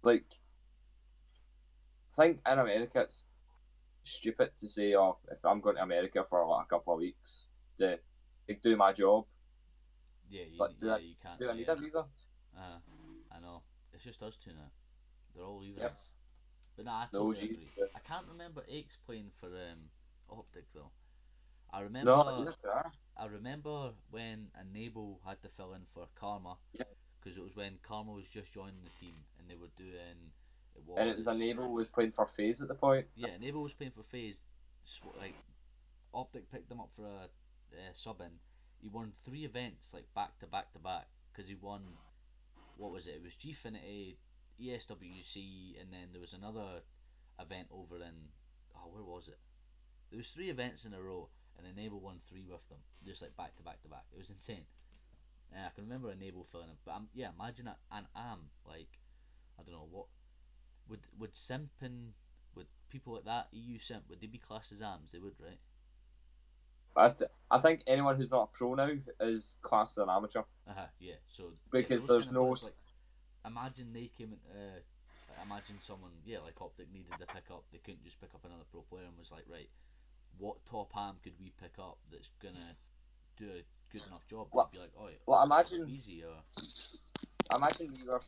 Like, I think in America it's stupid to say, if I'm going to America for a couple of weeks to do my job. Yeah, you can't. Do I need a visa? I know. It's just us two now. They're all evens. Yep. But nah, I The totally OGs, agree. yeah. I can't remember Aches playing for Optic though. I No, remember. yes, they are. I remember when Enable had to fill in for Karma, Yeah. because it was when Karma was just joining the team and they were doing. And it was Enable was playing for FaZe at the point. Yeah, Enable was playing for FaZe. Like Optic picked him up for a sub in. He won 3 events like back to back to back because he won. What was it? It was Gfinity, ESWC, and then there was another event over in. Oh, where was it? There was 3 events in a row, and Enable won 3 with them, just like back to back to back. It was insane. And I can remember Enable filling him, but yeah, imagine an AM like, I don't know what would simping would people like that EU simp, would they be classed as AMs? They would, right? I think anyone who's not a pro now is classed as an amateur. Yeah. So because yeah, there's no. Players, like, imagine they came into. Imagine someone, like Optic needed to pick up. They couldn't just pick up another pro player and was like, right, what top AM could we pick up that's gonna do a good enough job? Well, be like, oh, well, imagine easy or. Imagine you were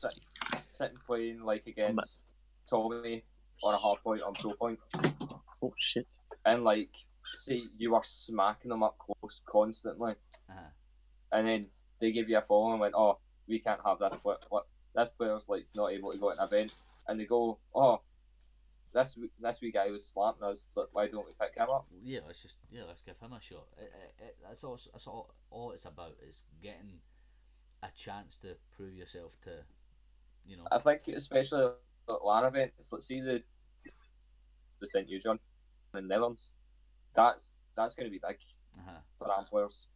sitting playing like against Tommy on a hard point on pro point. Oh shit! And like, say you were smacking them up close constantly, and then they give you a fall and went, oh, we can't have this. This player's like not able to go to an event, and they go, oh, this wee guy was slapping us. So why don't we pick him up? Yeah, let's give him a shot. That's all it's about, is getting a chance to prove yourself to, I think especially at LAN events. Let's see the St. Eugene in the Netherlands. That's going to be big for AM players.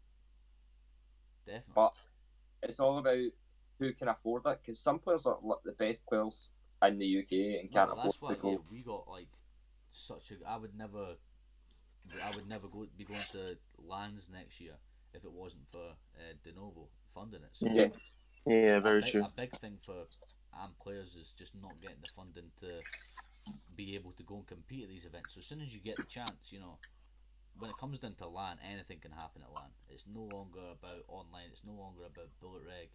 Definitely. But it's all about who can afford it, because some players are the best players in the UK and can't afford to go. Yeah, we got like such a. I would never be going to LANs next year if it wasn't for De Novo funding it. So yeah, very true. A big thing for AM players is just not getting the funding to be able to go and compete at these events. So as soon as you get the chance, when it comes down to LAN, anything can happen at LAN. It's no longer about online. It's no longer about bullet reg,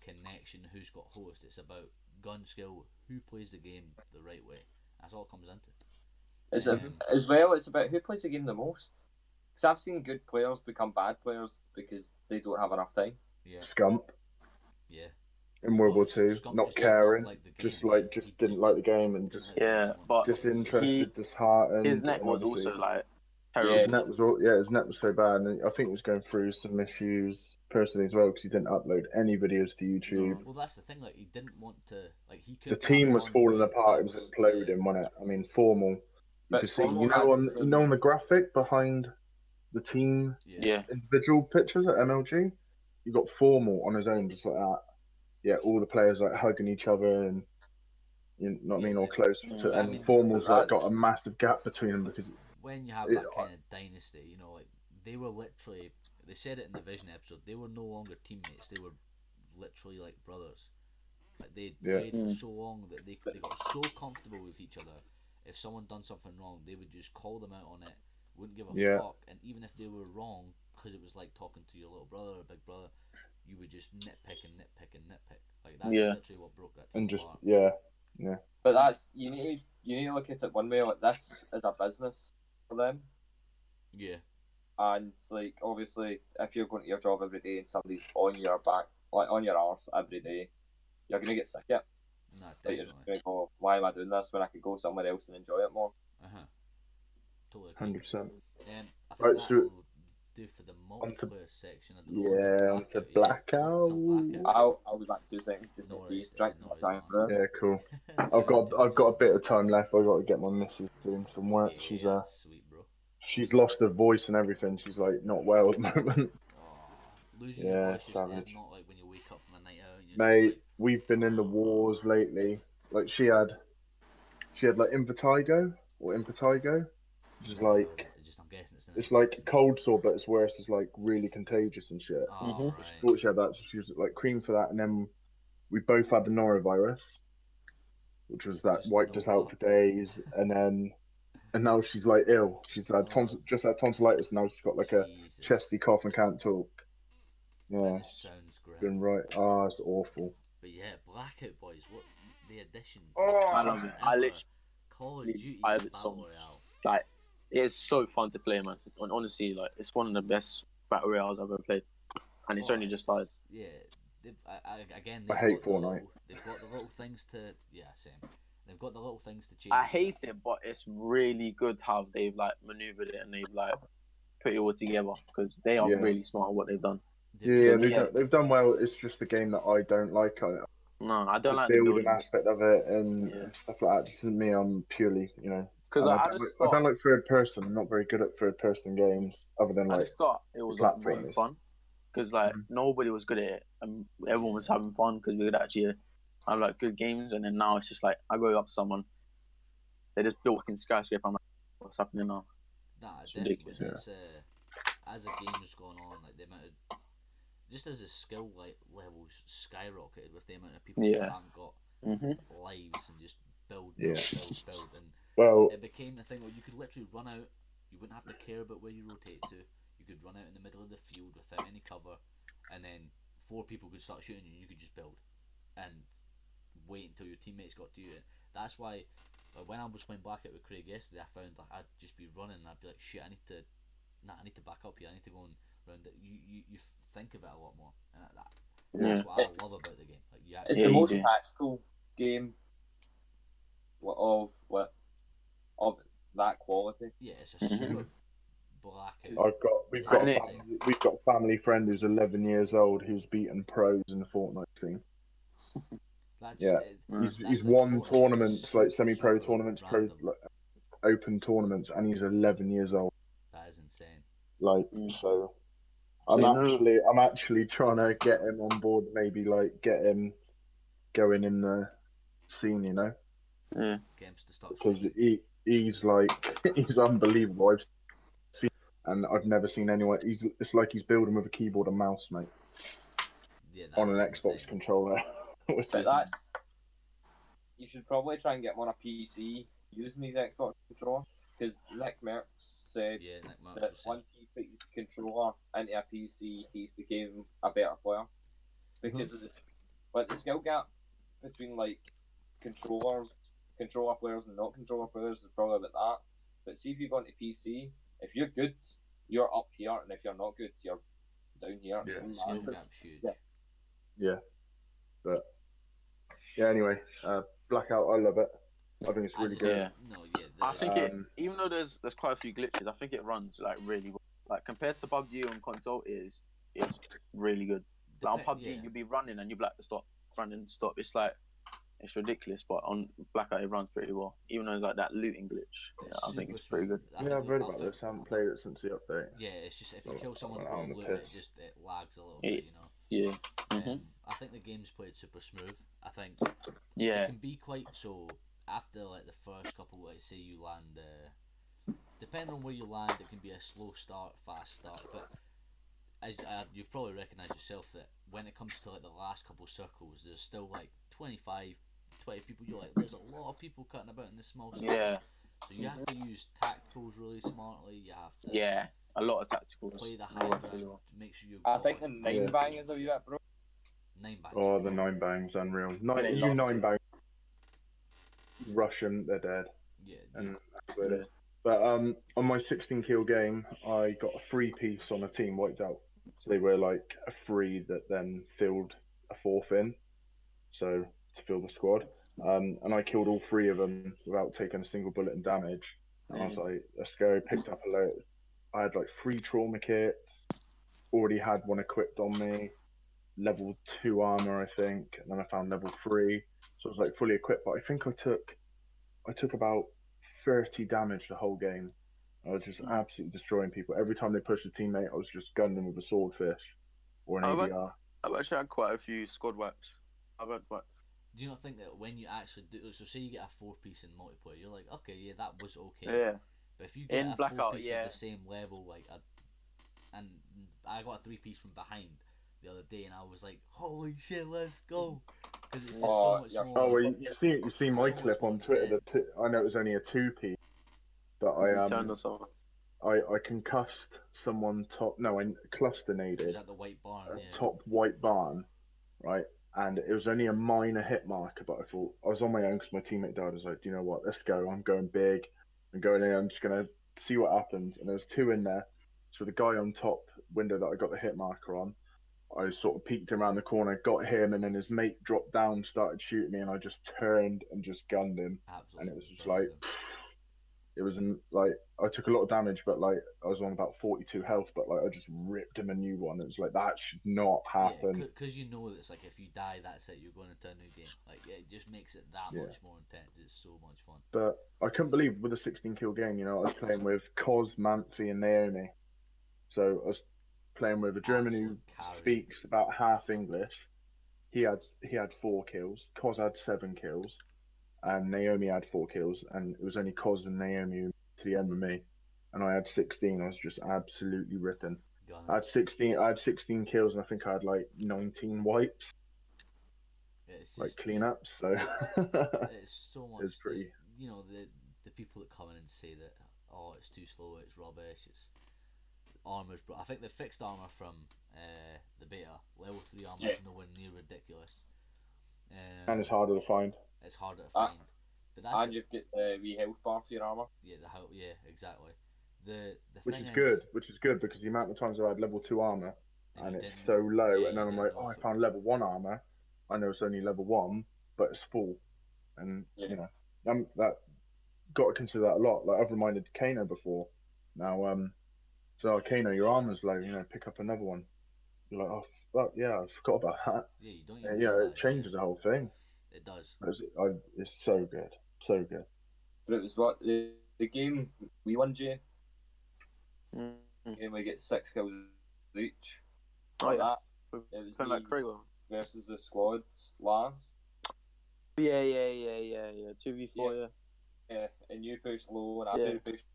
connection, who's got host. It's about gun skill, who plays the game the right way. That's all it comes into. As well, it's about who plays the game the most. Because I've seen good players become bad players because they don't have enough time. Yeah. Scump. Yeah. In World War II, not caring, just didn't like the game and just but disinterested, disheartened. His net was also like terrible. His net was so bad, and I think he was going through some issues personally as well because he didn't upload any videos to YouTube. No. Well, that's the thing. Like, he didn't want to. Like, he could. The team was falling apart. It was imploding, wasn't it? I mean, Formal. You could see, on the graphic behind the team, individual pictures at MLG, you got Formal on his own, just like that. Yeah, all the players like hugging each other and you know what I mean, or close to, and Formal's like got a massive gap between them because when you have that kind of dynasty, like they were literally, they said it in the Vision episode, they were no longer teammates, they were literally like brothers. Like they played for so long that they got so comfortable with each other. If someone done something wrong, they would just call them out on it, wouldn't give a fuck, and even if they were wrong, because it was like talking to your little brother or big brother, you would just nitpick. Like that's literally what broke that team and just apart. Yeah. But that's you need to look at it one way. Like, this is a business for them. Yeah. And like, obviously, if you're going to your job every day and somebody's on your back, like on your arse every day, you're gonna get sick of it. Nah, like, you're just gonna go, why am I doing this when I could go somewhere else and enjoy it more? Totally. 100%. I think that'll do for the multiplayer section. Onto Blackout. I'll be back in 2 seconds. Yeah, cool. I've got a bit of time left. I've got to get my missus doing some work. She's sweet, bro. She's lost her voice and everything. She's like not well at the moment. Losing your voice is not like when you wake up from a night out. And mate, like, we've been in the wars lately. Like she had like impetigo, which is like. I'm guessing it's like cold sore, but it's worse. It's like really contagious and shit. Right. She thought she had that, so she was like cream for that, and then we both had the norovirus, which was that wiped us out for days, and now she's like ill. She's had just had tonsillitis, and now she's got like a chesty cough and can't talk. Yeah, sounds great. Been right. It's awful. But yeah, Blackout boys. the addition. Oh, I love it. I literally, Call of Duty I love it Battle so much. Royale. Like, it's so fun to play, man. Honestly, like, it's one of the best battle royales I've ever played, and it's only just started. Yeah, again, I hate Fortnite. They've got the little things to. Yeah, same. They've got the little things to change. I hate it, but it's really good how they've like maneuvered it and they've like put it all together because they are really smart at what they've done. They've done well. It's just the game that I don't like. No, I don't like the building aspect of it and stuff like that. Just isn't me. I'm purely, Because I don't like third person. I'm not very good at third person games, other than like. At the start, it was like really fun because like nobody was good at it and everyone was having fun because we could actually have like good games. And then now it's just like I go up to someone, they just built a skyscraper. I'm like, what's happening now? Nah, it's ridiculous. It's, as the game's gone on, like the amount of just as the skill levels skyrocketed with the amount of people that haven't got lives and just build, and it became the thing where you could literally run out. You wouldn't have to care about where you rotate to. You could run out in the middle of the field without any cover, and then 4 people could start shooting you. And you could just build and wait until your teammates got to you. That's why when I was playing Blackout with Craig yesterday, I found like I'd just be running and I'd be like, shit, I need to back up here. I need to go and round it. You think of it a lot more, and that's what I love about the game. Like, it's the most tactical game of that quality. Yeah, it's a super Blackout. We've got a family friend who's 11 years old who's beaten pros in the Fortnite scene. He's won tournaments like semi-pro tournaments, pro like, open tournaments, and he's 11 years old. That is insane. Like so, I'm actually trying to get him on board. Maybe like get him going in the scene, Yeah. Games to start because he's like he's unbelievable. I've seen, and I've never seen anyone. It's like he's building with a keyboard and mouse, mate. Yeah, on an Xbox controller. But you should probably try and get him on a PC using his Xbox controller, because Nick Merckx said that once he put his controller into a PC, he's became a better player because of the skill gap between like controller players and not controller players is probably about that. But see, if you go into PC, if you're good, you're up here, and if you're not good, you're down here. Skill gap's huge. Yeah. But anyway, Blackout, I love it. I think it's really good. I think even though there's quite a few glitches, I think it runs like really well. Like compared to PUBG on console, it's really good. Like on PUBG, you'll be running and you've like to stop, running, stop. It's like it's ridiculous, but on Blackout it runs pretty well. Even though it's like that looting glitch, I think it's pretty good. I've heard about this. I haven't played it since the update. Yeah, it's just if you kill someone on loot, it lags a little bit, Yeah. I think the game's played super smooth. I think it can be quite so after like the first couple. Like say you land, depending on where you land, it can be a slow start, fast start. But as you've probably recognised yourself that when it comes to like the last couple circles, there's still like 25, 20 people. You're like, there's a lot of people cutting about in this small circle. Yeah. So you have to use tacticals really smartly. You have to a lot of tacticals. Play the high ground to make sure you. I think the 9 bang is a wee bit, bro. 9 bangs. Oh, the 9 bangs, unreal. 9 bangs. Russian, they're dead. Yeah. And that's what it is. But on my 16 kill game, I got a 3-piece on a team wiped out. So they were like a 3 that then filled a 4th in, so to fill the squad. And I killed all 3 of them without taking a single bullet and damage. And I was like, let's go. Picked up a load. I had like 3 trauma kits. Already had one equipped on me. Level 2 armor, I think. And then I found level 3. So I was like fully equipped. But I think I took about 30 damage the whole game. I was just absolutely destroying people. Every time they pushed a teammate, I was just gunning them with a swordfish or an ADR. I've actually had quite a few squad wipes. Do you not think that when you actually do, so say you get a 4-piece in multiplayer, you're like, okay, yeah, that was okay. Yeah. But if you get a Blackout, 4-piece at the same level, like, and I got a 3-piece from behind the other day, and I was like, holy shit, let's go. Because it's just so much more. Oh, well, you see my clip on Twitter. I know it was only a 2-piece, but I concussed someone top. No, I cluster-naded. At the white barn. Top white barn, right? and it was only a minor hit marker. But I thought I was on my own because my teammate died. I was like, do you know what? Let's go. I'm going big. I'm going in. I'm just gonna see what happens. And there was 2 in there. So the guy on top window that I got the hit marker on, I sort of peeked around the corner, got him, and then his mate dropped down, started shooting me, and I just turned and just gunned him. Absolutely. And it was just like, it was like, I took a lot of damage, but like I was on about 42 health, but like I just ripped him a new one. It was like, that should not happen. Yeah, because you know that it's like if you die, that's it. You're going into a new game. Like it just makes it that much more intense. It's so much fun. But I couldn't believe with a 16 kill game, you know, I was playing with Koz, Manthe, and Naomi. So I was playing with a German who speaks about half English. He had 4 kills. Koz had 7 kills, and Naomi had 4 kills. And it was only Koz and Naomi to the end with me, and I had 16. I was just absolutely ripping. I had 16. I had 16 kills, and I think I had like 19 wipes, it's like just, cleanups. So it's so much. It's pretty... You know, the people that come in and say that, oh, it's too slow, it's rubbish, it's armor's, but I think the fixed armor from the beta, level 3 armor is nowhere near ridiculous. And it's harder to find. It's harder to find. But that's and you've got the wee health bar for your armor. Yeah, the health. Yeah, exactly. The which thing is good because the amount of times I had level 2 armor and it's so low, and then I'm like, oh, I found level 1 armor. I know it's only level 1, but it's full, and you know, that got to consider that a lot. Like I've reminded Kano before. Now, so Kano, your armor's low. You know, pick up another one. You're like, oh, fuck, yeah, I forgot about that. Yeah, you don't even. Yeah, it changes the whole thing. It does. It's so good, so good. But it was what the game we won, Jay. Game we get 6 kills each. Oh yeah. That, it was like Kramer versus the squads last. Yeah. 2v4, yeah. And you pushed low, and I pushed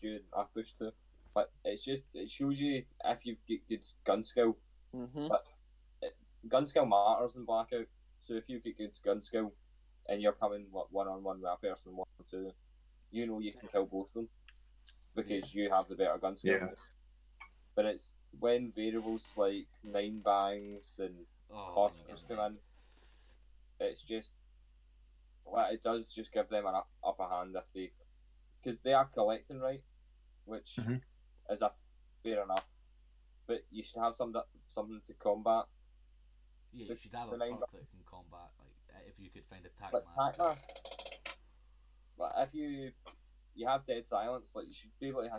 you, and I pushed too. But it shows you if you've got good gun skill. But gun skill matters in Blackout. So if you get good gun skill, and you're coming 1-on-1 with a person 1-2, you know you can kill both of them because you have the better gun skill. Yeah. But it's when variables like 9 bangs and clusters come in, it's just it does just give them an upper hand if they, because they are collecting right, which is a fair enough. But you should have something to combat. Yeah, you should have a perk that can combat. Like if you could find a tac mask. But if you have dead silence, like you should be able to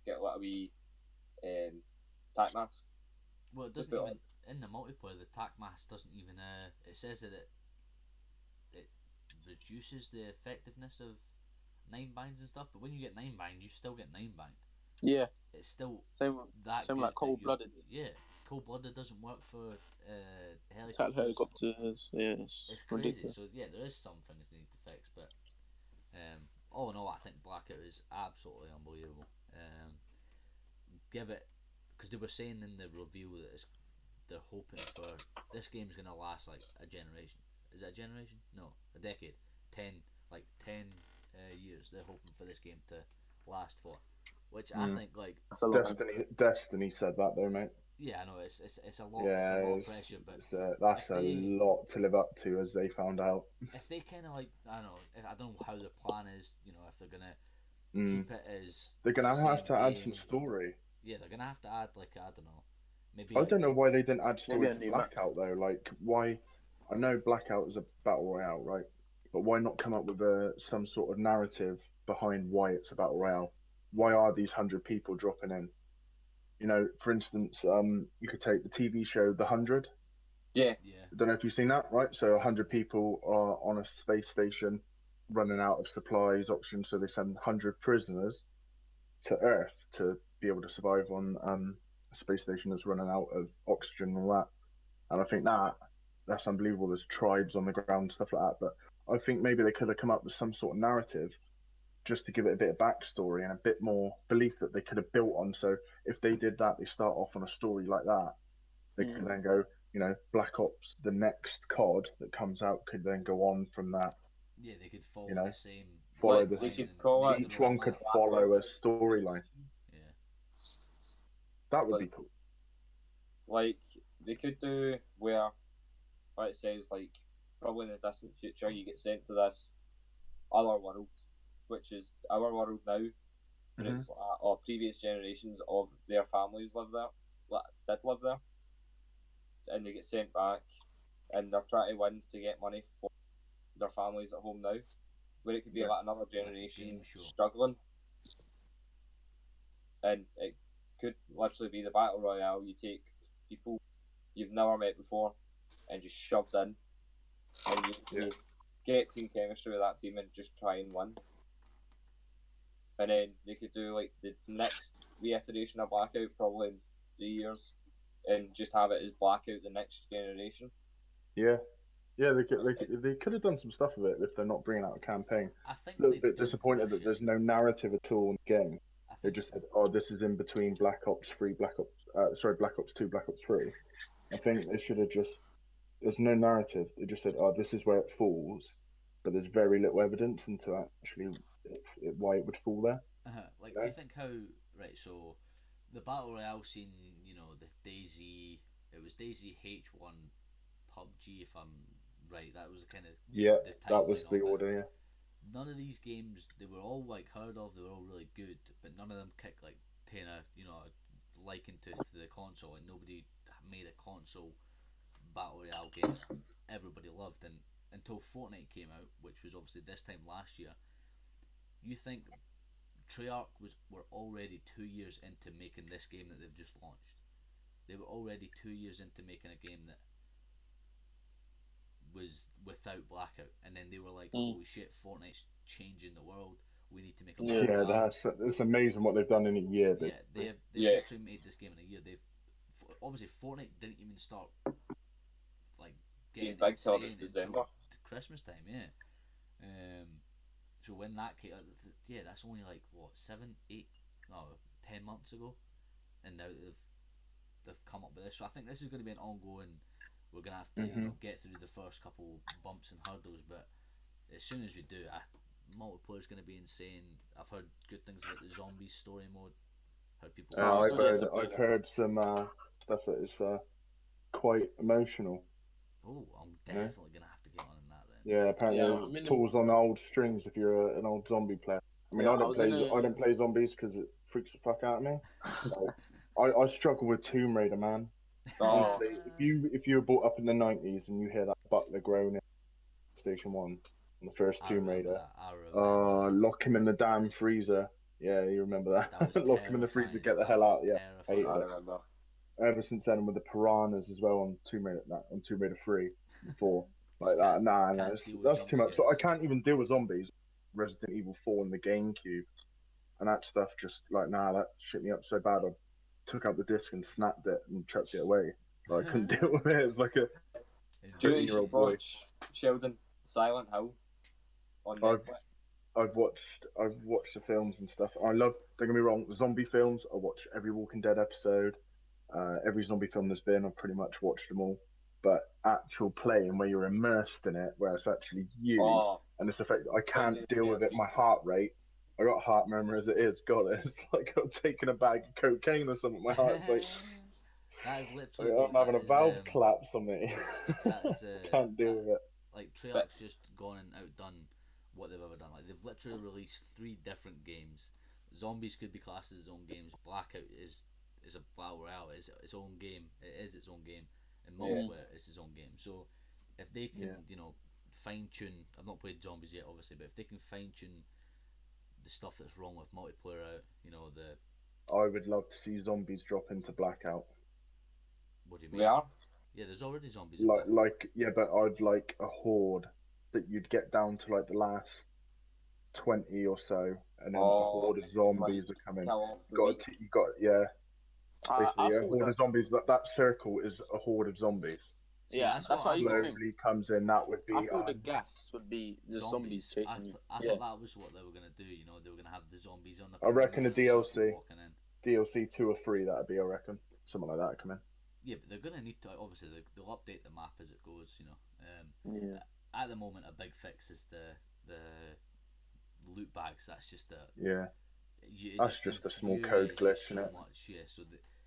get like a wee tac mask. Well, it doesn't even in the multiplayer. The tac mask doesn't even. It says that it reduces the effectiveness of 9 binds and stuff. But when you get 9 bind, you still get 9 bind. Yeah. It's still same like cold blooded. Yeah, cold blooded doesn't work for helicopters. Yeah, it's crazy. ridiculous. So yeah, there is some things they need to fix, but all in all, I think Blackout is absolutely unbelievable. Give it, because they were saying in the review that they're hoping for this game's gonna last like a generation. Is it a generation? No, a decade. 10 years. They're hoping for this game to last for. Which I think like Destiny said that though, mate. Yeah, I know it's a lot. Yeah, it's a lot of pressure, but that's a lot to live up to, as they found out. If they kind of like, I don't know how the plan is. You know, if they're gonna keep it as they're gonna have to add some story. Yeah, they're gonna have to add like I don't know, maybe. I don't know why they didn't add story to Blackout though. Like why? I know Blackout is a battle royale, right? But why not come up with some sort of narrative behind why it's a battle royale? Why are these 100 people dropping in? You know, for instance, you could take the TV show The 100. Yeah. I don't know if you've seen that, right? So 100 people are on a space station running out of supplies, oxygen, so they send 100 prisoners to Earth to be able to survive on a space station that's running out of oxygen and all that. And I think that's unbelievable. There's tribes on the ground, stuff like that. But I think maybe they could have come up with some sort of narrative just to give it a bit of backstory and a bit more belief that they could have built on. So if they did that, they start off on a story like that, they could then go, you know, Black Ops, the next COD that comes out could then go on from that. Yeah, they could follow the same. Follow each one could follow a storyline. Yeah. That would be cool. Like, they could do where where it says like probably in the distant future you get sent to this other world, which is our world now, but it's or previous generations of their families live there, did live there, and they get sent back, and they're trying to win to get money for their families at home now, where it could be like another generation struggling, and it could literally be the battle royale. You take people you've never met before and just shoved in, and you get team chemistry with that team and just try and win. And then they could do like the next reiteration of Blackout probably in 3 years, and just have it as Blackout the next generation. Yeah, they could have done some stuff with it if they're not bringing out a campaign. I think a little bit disappointed that there's no narrative at all in the game. They just said, "Oh, this is in between Black Ops 2, Black Ops 3." I think they should have just. There's no narrative. They just said, "Oh, this is where it falls," but there's very little evidence into actually why it would fall there. Like you think how so the battle royale scene, the DayZ, it was DayZ H1 PUBG, if I'm right. That was the kind of that was the order. Yeah. None of these games, they were all like heard of. They were all really good, but none of them kicked like liking to the console, and nobody made a console battle royale game that everybody loved. And until Fortnite came out, which was obviously this time last year, you think Treyarch were already 2 years into making this game that they've just launched. They were already 2 years into making a game that was without Blackout, and then they were like, "Holy shit, Fortnite's changing the world. We need to make a it's amazing what they've done in a year. They've actually made this game in a year. They've obviously Fortnite didn't even start like getting big insane till December, Christmas time, so when that came, that's only like what 10 months ago, and now they've come up with this. So I think this is going to be an ongoing. We're gonna have to get through the first couple bumps and hurdles, but as soon as we do, multiplayer is going to be insane. I've heard good things about the zombies story mode. Heard people. I've heard some stuff that is quite emotional. Oh, I'm definitely gonna have to get on that then. Yeah, apparently it pulls on the old strings if you're an old zombie player. I mean, I don't play zombies because it freaks the fuck out of me. I struggle with Tomb Raider, man. Honestly, if you were brought up in the 90s and you hear that butler groaning Station 1 on the first Tomb Raider, lock him in the damn freezer. Yeah, you remember that? Lock him in the freezer, get the hell out. Yeah, I remember. Ever since then, with the piranhas as well on Tomb Raider 3, 4, like that. That's too much. So I can't even deal with zombies. Resident Evil 4 in the GameCube, and that stuff just that shit me up so bad. I took out the disc and snapped it and chucked it away. Like, I couldn't deal with it. It's like a 13-year-old boy. Sheldon, Silent Hill on Netflix. I've watched the films and stuff. I love. Don't get me wrong, zombie films. I watch every Walking Dead episode. Every zombie film there's been, I've pretty much watched them all. But actual playing where you're immersed in it, where it's actually you, and it's the fact that I can't deal with it. My heart rate. I got heart murmur as it is. God, it's like I'm taking a bag of cocaine or something. My heart's like. That is literally. I'm having a valve collapse on me. Can't deal with it. Like Treyarch's just gone and outdone what they've ever done. Like they've literally released 3 different games. Zombies could be classed as its own games. Blackout is a battle royale. It's its own game. It is its own game. And multiplayer is its own game. So if they can, fine tune. I've not played zombies yet, obviously, but if they can fine tune the stuff that's wrong with multiplayer out, I would love to see zombies drop into Blackout. What do you mean? Yeah, there's already zombies. But I'd like a horde that you'd get down to like the last 20 or so, and then the horde of zombies are coming. Basically, a horde of zombies. That circle is a horde of zombies. Yeah, that's what I used to think. Comes in, that would be. I thought the gas would be the zombies chasing you. I thought that was what they were gonna do. They were gonna have the zombies on the. I reckon a DLC 2 or 3. That'd be. I reckon something like that come in. Yeah, but they're gonna need to. Obviously, they'll update the map as it goes. At the moment, a big fix is the loot bags. That's just that's just a small code glitch, isn't it? So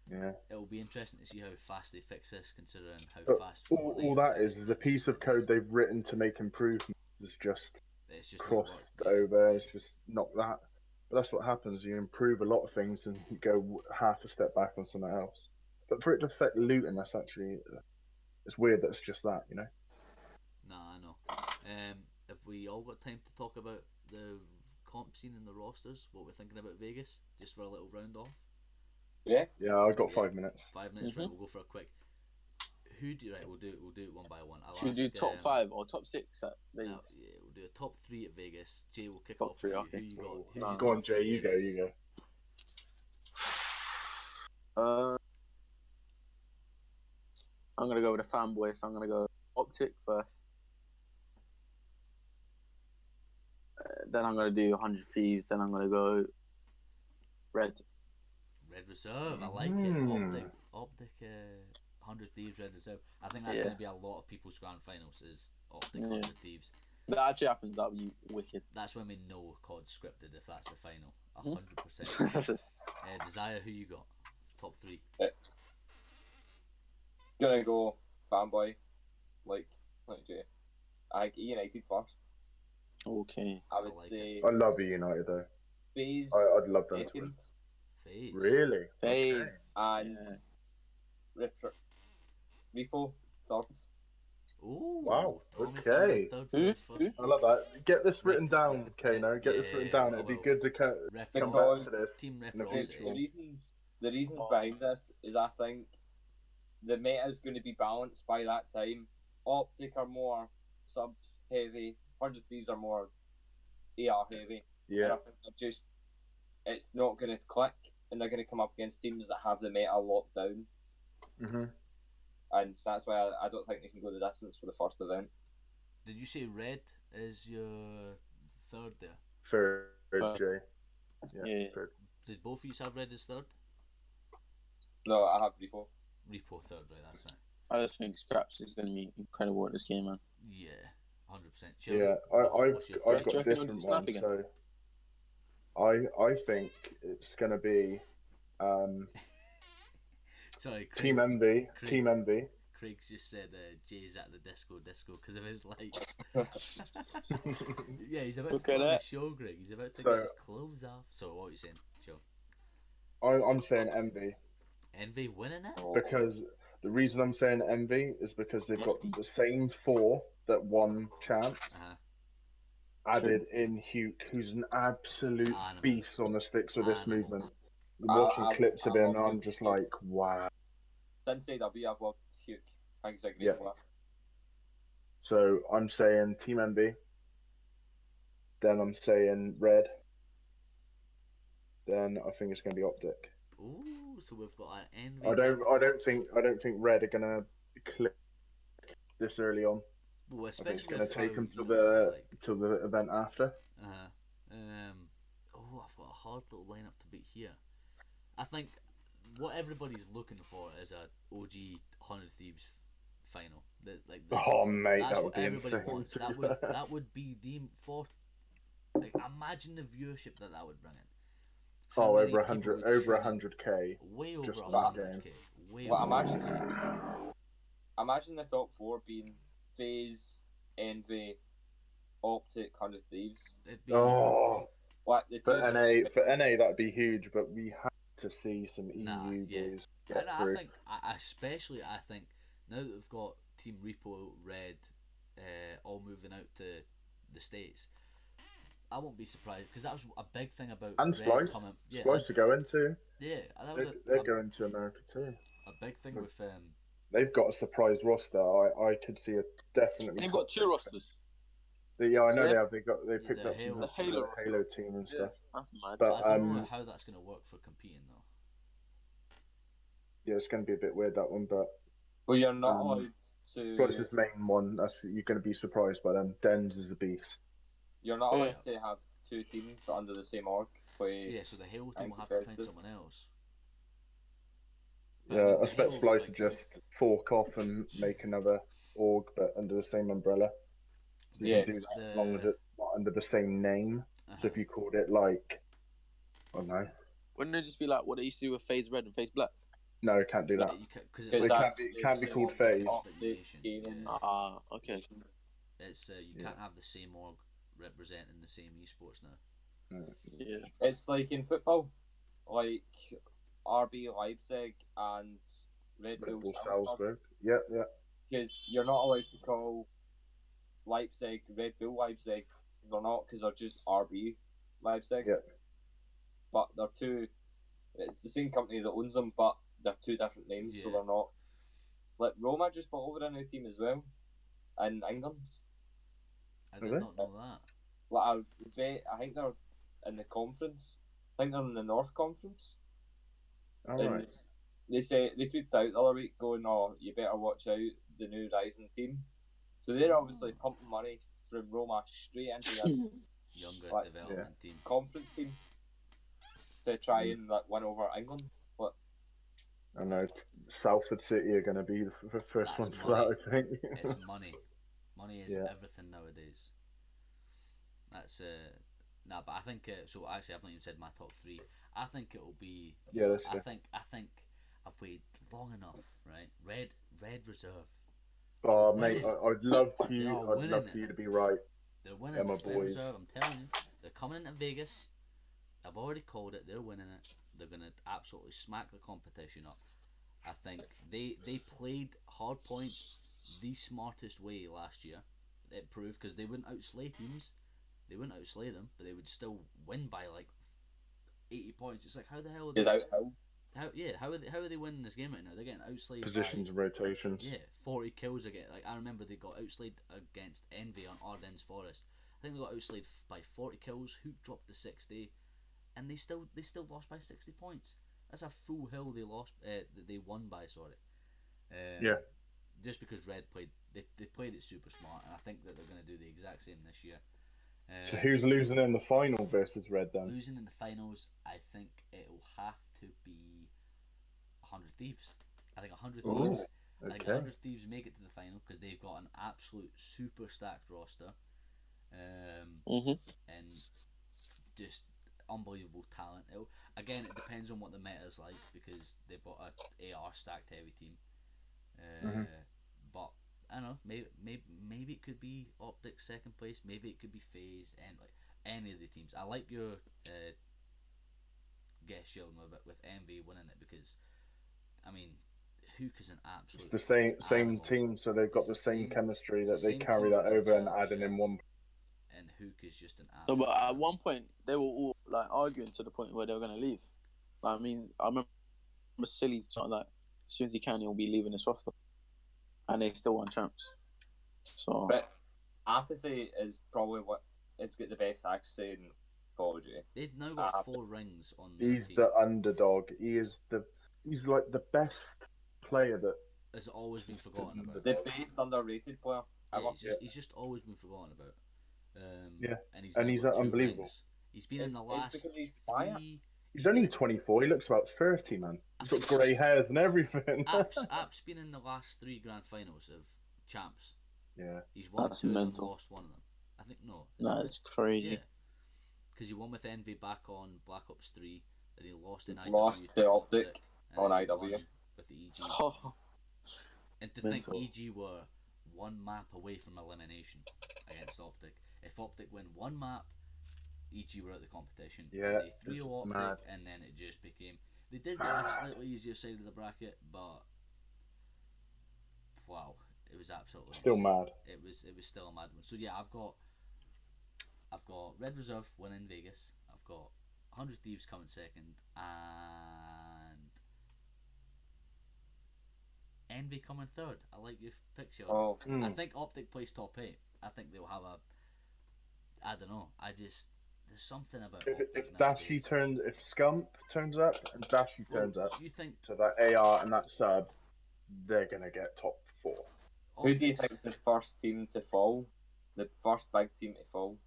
Yeah. It'll be interesting to see how fast they fix this, considering how But fast all that is the piece of code they've written to make improvements is just it's just not crossed worked, over. It's just not that. But that's what happens. You improve a lot of things and you go half a step back on something else. But for it to affect looting, that's actually it's weird. That's just that, you know. Nah, I know. Have we all got time to talk about the comp scene and the rosters? What we're thinking about Vegas, just for a little round off. Yeah. Yeah, I got 5 minutes. 5 minutes, right? We'll go for a quick. Who do you right? We'll do it one by one. Should we do top 5 or top 6 at Vegas? No, yeah, we'll do a top 3 at Vegas. Jay, we'll kick Top off 3, with okay. you. Who you got? Who's Go on, Jay. You go. You go. I'm gonna go with a fanboy, so I'm gonna go Optic first. Then I'm gonna do 100 Thieves. Then I'm gonna go Red. Red Reserve. I like it. Optic. 100 Thieves, Red Reserve. I think that's going to be a lot of people's grand finals. Is Optic 100 Thieves. That actually happens. That'll be wicked. That's when we know COD's scripted if that's the final. 100%. Desire, who you got? Top 3. Gonna go fanboy, like Jay. I think United first. Okay. I would say. I love United though. FaZe. I'd love them to win. FaZe. Really? FaZe. Okay. And Repo third. Ooh, wow. Okay. Who? I love that. Get this written down, Kano. Get this written down. It'd be good to come back to this Team in the future. The reasons behind this is I think the meta is going to be balanced by that time. Optic are more sub heavy. 100 Thieves are more AR heavy. Yeah. And I think it's not going to click, and they're going to come up against teams that have the meta locked down. Mm-hmm. And that's why I don't think they can go the distance for the first event. Did you say Red is your third there? Third, Jay. Yeah. Third. Did both of you have Red as third? No, I have Repo. Repo third, right? That's right. I just think Scraps is going to be incredible at this game, man. Yeah, 100%. Yeah, I've got a different one. So I think it's going to be sorry, Craig, Team Envy. Craig, Team Envy. Craig's just said Jay's at the disco because of his lights. Yeah, he's about to go on the show, Greg. He's about to get his clothes off. So what are you saying? Sure. I'm saying Envy. Envy winning it? Because the reason I'm saying Envy is because they've got the same 4 that won champs. Added in Hugh, who's an absolute beast on the sticks with this movement. Watching clips of him, I'm just like, wow. Since AW, I've loved Hugh. I think he's a great player. So I'm saying Team Envy. Then I'm saying Red. Then I think it's going to be Optic. Ooh, so we've got an Envy. I don't think Red are going to click this early on. Well, I think it's especially going to take them if to the event after. I've got a hard little lineup to beat here. I think what everybody's looking for is a OG 100 Thieves final. Oh mate, that's that what would be everybody insane. wants. That would be the imagine the viewership that would bring in. How many over people 100, would over tune in? 100k. Way over just 100k. Way over 100k. Imagine the top 4 being FaZe, Envy, Optic, 100 Thieves. For NA that'd be huge, but we have to see some EU boys get through. I think now that we've got Team Repo, Red, all moving out to the States, I won't be surprised because that was a big thing about and Red Splice. coming. Yeah, Splice to go into. Yeah, they're going to America too. A big thing with they've got a surprise roster. I could see it definitely. They've got 2 rosters. Yeah, I know they have. They picked up the Halo team and stuff. That's mad. But I don't know how that's going to work for competing though. Yeah, it's going to be a bit weird that one, but. Well, you're not allowed to. Splice's main one. You're going to be surprised by them. Dens is a beast. You're not allowed to have 2 teams under the same org. Yeah, so the Halo team will have to find someone else. Yeah, I expect Splice to just fork off and make another org, but under the same umbrella. So you can do that as long as it's not under the same name. So if you called it like, I don't know. Wouldn't it just be like what they used to do with FaZe Red and FaZe Black? No, can't do that. Because They can't be called phase. Okay. It's you can't have the same org representing the same esports now. Yeah. It's like in football, like RB Leipzig and Red Bull Salzburg. Yeah. Because you're not allowed to call Leipzig Red Bull Leipzig. They're not, because they're just RB Leipzig. Yeah. But they're two. It's the same company that owns them, but they're two different names, so they're not. Like Roma just bought over a new team as well in England. I did not know that. Like I think they're in the conference. I think they're in the North Conference. Alright. They tweeted out the other week going, "Oh, you better watch out the new rising team." So they're obviously pumping money from Roma straight into this younger development team, conference team, to try and win over England. But I know Salford City are going to be the first ones to that. I think it's money. Money is everything nowadays. That's but I think so. Actually, I've not even said my top three. I think it will be. I think I've waited long enough. Right, Red Reserve. Oh mate, I'd love for you to be right. They're winning. My Red boys. Reserve, I'm telling you, they're coming into Vegas. I've already called it. They're winning it. They're gonna absolutely smack the competition up. I think they played Hardpoint the smartest way last year. It proved, because they wouldn't outslay teams. They wouldn't outslay them, but they would still win by like 80 points. It's like, how the hell are they? How are they winning this game right now? They're getting outslayed. Positions and rotations. Yeah, 40 kills again. Like, I remember they got outslayed against Envy on Ardennes Forest. I think they got outslayed by 40 kills. Hook dropped to 60, and they still lost by 60 points. That's a full hill they lost. They won by. Sorry. Just because Red played, they played it super smart, and I think that they're going to do the exact same this year. So who's losing in the final versus Red then? Losing in the finals, I think it'll have to be 100 Thieves. I think 100 Thieves. I think 100 Thieves make it to the final because they've got an absolute super stacked roster, and just unbelievable talent. Again, it depends on what the meta is like, because they've got a AR stacked heavy team. But I don't know, maybe it could be Optic second place, maybe it could be FaZe, and like any of the teams. I like your guess, Sheldon, with Envy winning it, because I mean, Hook is an absolute. It's the same team, so they've got the same chemistry that they carry that over and adding in one. And Hook is just an absolute. No, but at one point they were all like arguing to the point where they were going to leave. Like, I mean, I remember Silly not like, as soon as he can, he'll be leaving this roster, and they still won champs. So, but Apathy is probably what has got the best accuracy in Call of Duty. They've now got 4 rings on their He's team. the underdog. He's like the best player that has always been forgotten about. The best underrated player. He's just always been forgotten about. And he's unbelievable. Rings. He's been in the last because he's 3. He's only 24. He looks about 30, man. He's got grey hairs and everything. App's been in the last 3 grand finals of champs. Yeah. He's won That's 2 and mental. lost 1 of them. I think no. That's crazy. Yeah. Because he won with Envy back on Black Ops 3, then he lost in IW. Lost to Optic on IW. With the EG. Oh. And to think EG were 1 map away from elimination against Optic. If Optic win 1 map, EG were out of the competition. Yeah, they 3-0 Optic, mad. and then it just became. They did get a slightly easier side of the bracket, but wow, it was absolutely still insane. mad. It was still a mad one. So yeah, I've got Red Reserve winning Vegas. I've got 100 Thieves coming second, and Envy coming third. I like your picks here. I think Optic plays top 8. I think they'll have a. I don't know. There's something about if Dashy if Scump turns up and Dashy turns up, you think so that AR and that sub, they're gonna get top 4. Who do you think is the first team to fall? The first big team to fall?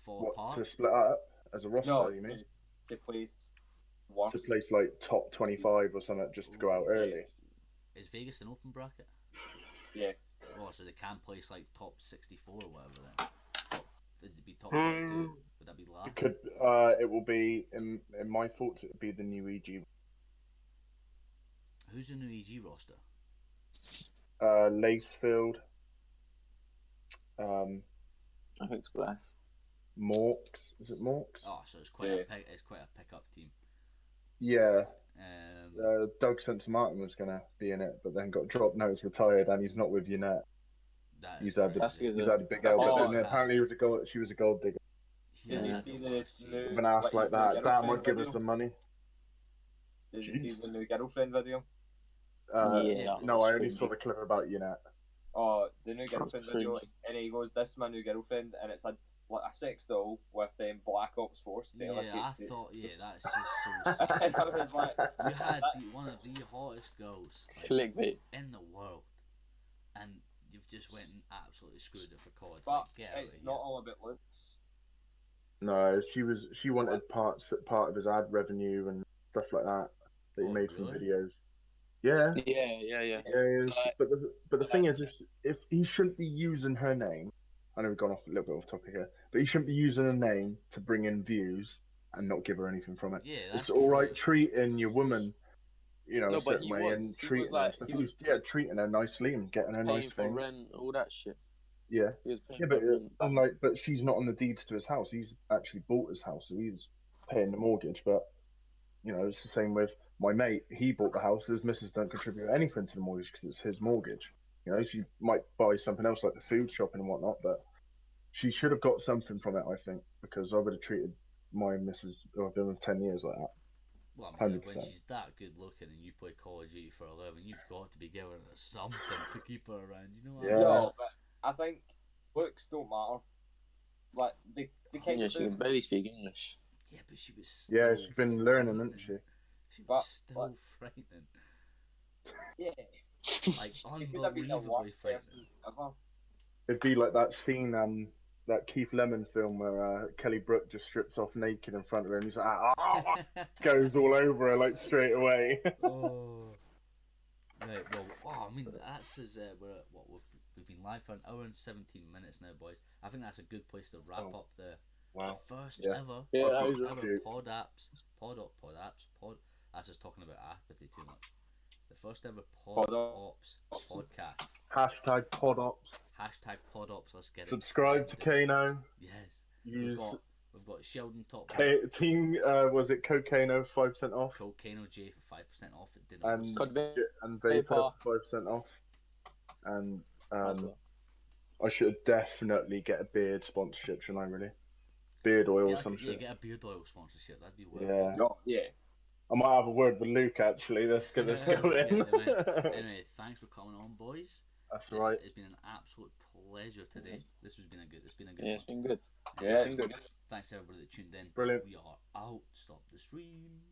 Fall apart? To split up as a roster? No, you mean? To place worse. To place like top 25 or something, just to go out early. Is Vegas an open bracket? Yeah. Oh, so they can place like top 64 or whatever then. Would it be top 32? Would that be last? It could. It will be in my thoughts. It would be the new EG. Who's the new EG roster? Lacefield, I think Splash. Morks. Is it Morks? Oh, so it's quite a pickup team. Yeah. Um, Doug St. Martin was going to be in it, but then got dropped. Now he's retired and he's not with Unet. He's had a big elbow. And apparently she was a gold digger. Did you see the new? With an ass like that, Dan might give us some money. Did you see the new girlfriend video? No, I only saw the clip about Unet. Oh, the new girlfriend video, and he goes, "This is my new girlfriend," and it's like a sex doll with Black Ops 4 Yeah, style. I thought, that's just so sad. And I was like, you had one of the hottest girls clickbait in the world, and you've just went and absolutely screwed it for COD. But it's not all about looks. No, she wanted part of his ad revenue and stuff like that he made from videos. Yeah. But the thing is, if he shouldn't be using her name, I know we've gone off a little bit off topic here, but he shouldn't be using her name to bring in views and not give her anything from it. Yeah, that's it's all right treating your woman, a certain way, and treating her. He was treating her nicely and getting her nice things. Rent, all that shit. Yeah, but she's not on the deeds to his house. He's actually bought his house, so he's paying the mortgage. But it's the same with my mate. He bought the house. His missus don't contribute anything to the mortgage because it's his mortgage. She might buy something else like the food shopping and whatnot, but she should have got something from it, I think, because I would have treated my missus who I've been with 10 years like that. Well, I mean, when she's that good looking and you play Call of Duty for a living, you've got to be giving her something to keep her around. You know what I mean? No, but I think looks don't matter. Like they kind of. She can barely speak English. Yeah, but she was. Still she's been learning, hasn't she? She was still frightening. Yeah. Like unbelievably frightening. It'd be like that scene, that Keith Lemon film where Kelly Brook just strips off naked in front of her and he's like, goes all over her like straight away. Right, well, I mean, that's we've been live for an hour and 17 minutes now, boys. I think that's a good place to wrap up the first ever PodOps. That's just talking about apathy too much. The first ever PodOps podcast. Hashtag PodOps. Hashtag PodOps. Let's get it. Subscribe to Kano. Yes. We've got Sheldon Top. Team, was it Cocano 5% off? Cocano J for 5% off at dinner. And Vapor 5% off. And I should definitely get a beard sponsorship, shouldn't I? Really? Beard oil or some shit. Yeah, get a beard oil sponsorship. That'd be well. Yeah. Oh, yeah. I might have a word with Luke actually. Let's go in. Anyway, thanks for coming on, boys. That's right. It's been an absolute pleasure today. It's been a good. Yeah, it's been good. Yeah, it's been good. Thanks to everybody that tuned in. Brilliant. We are out. Stop the stream.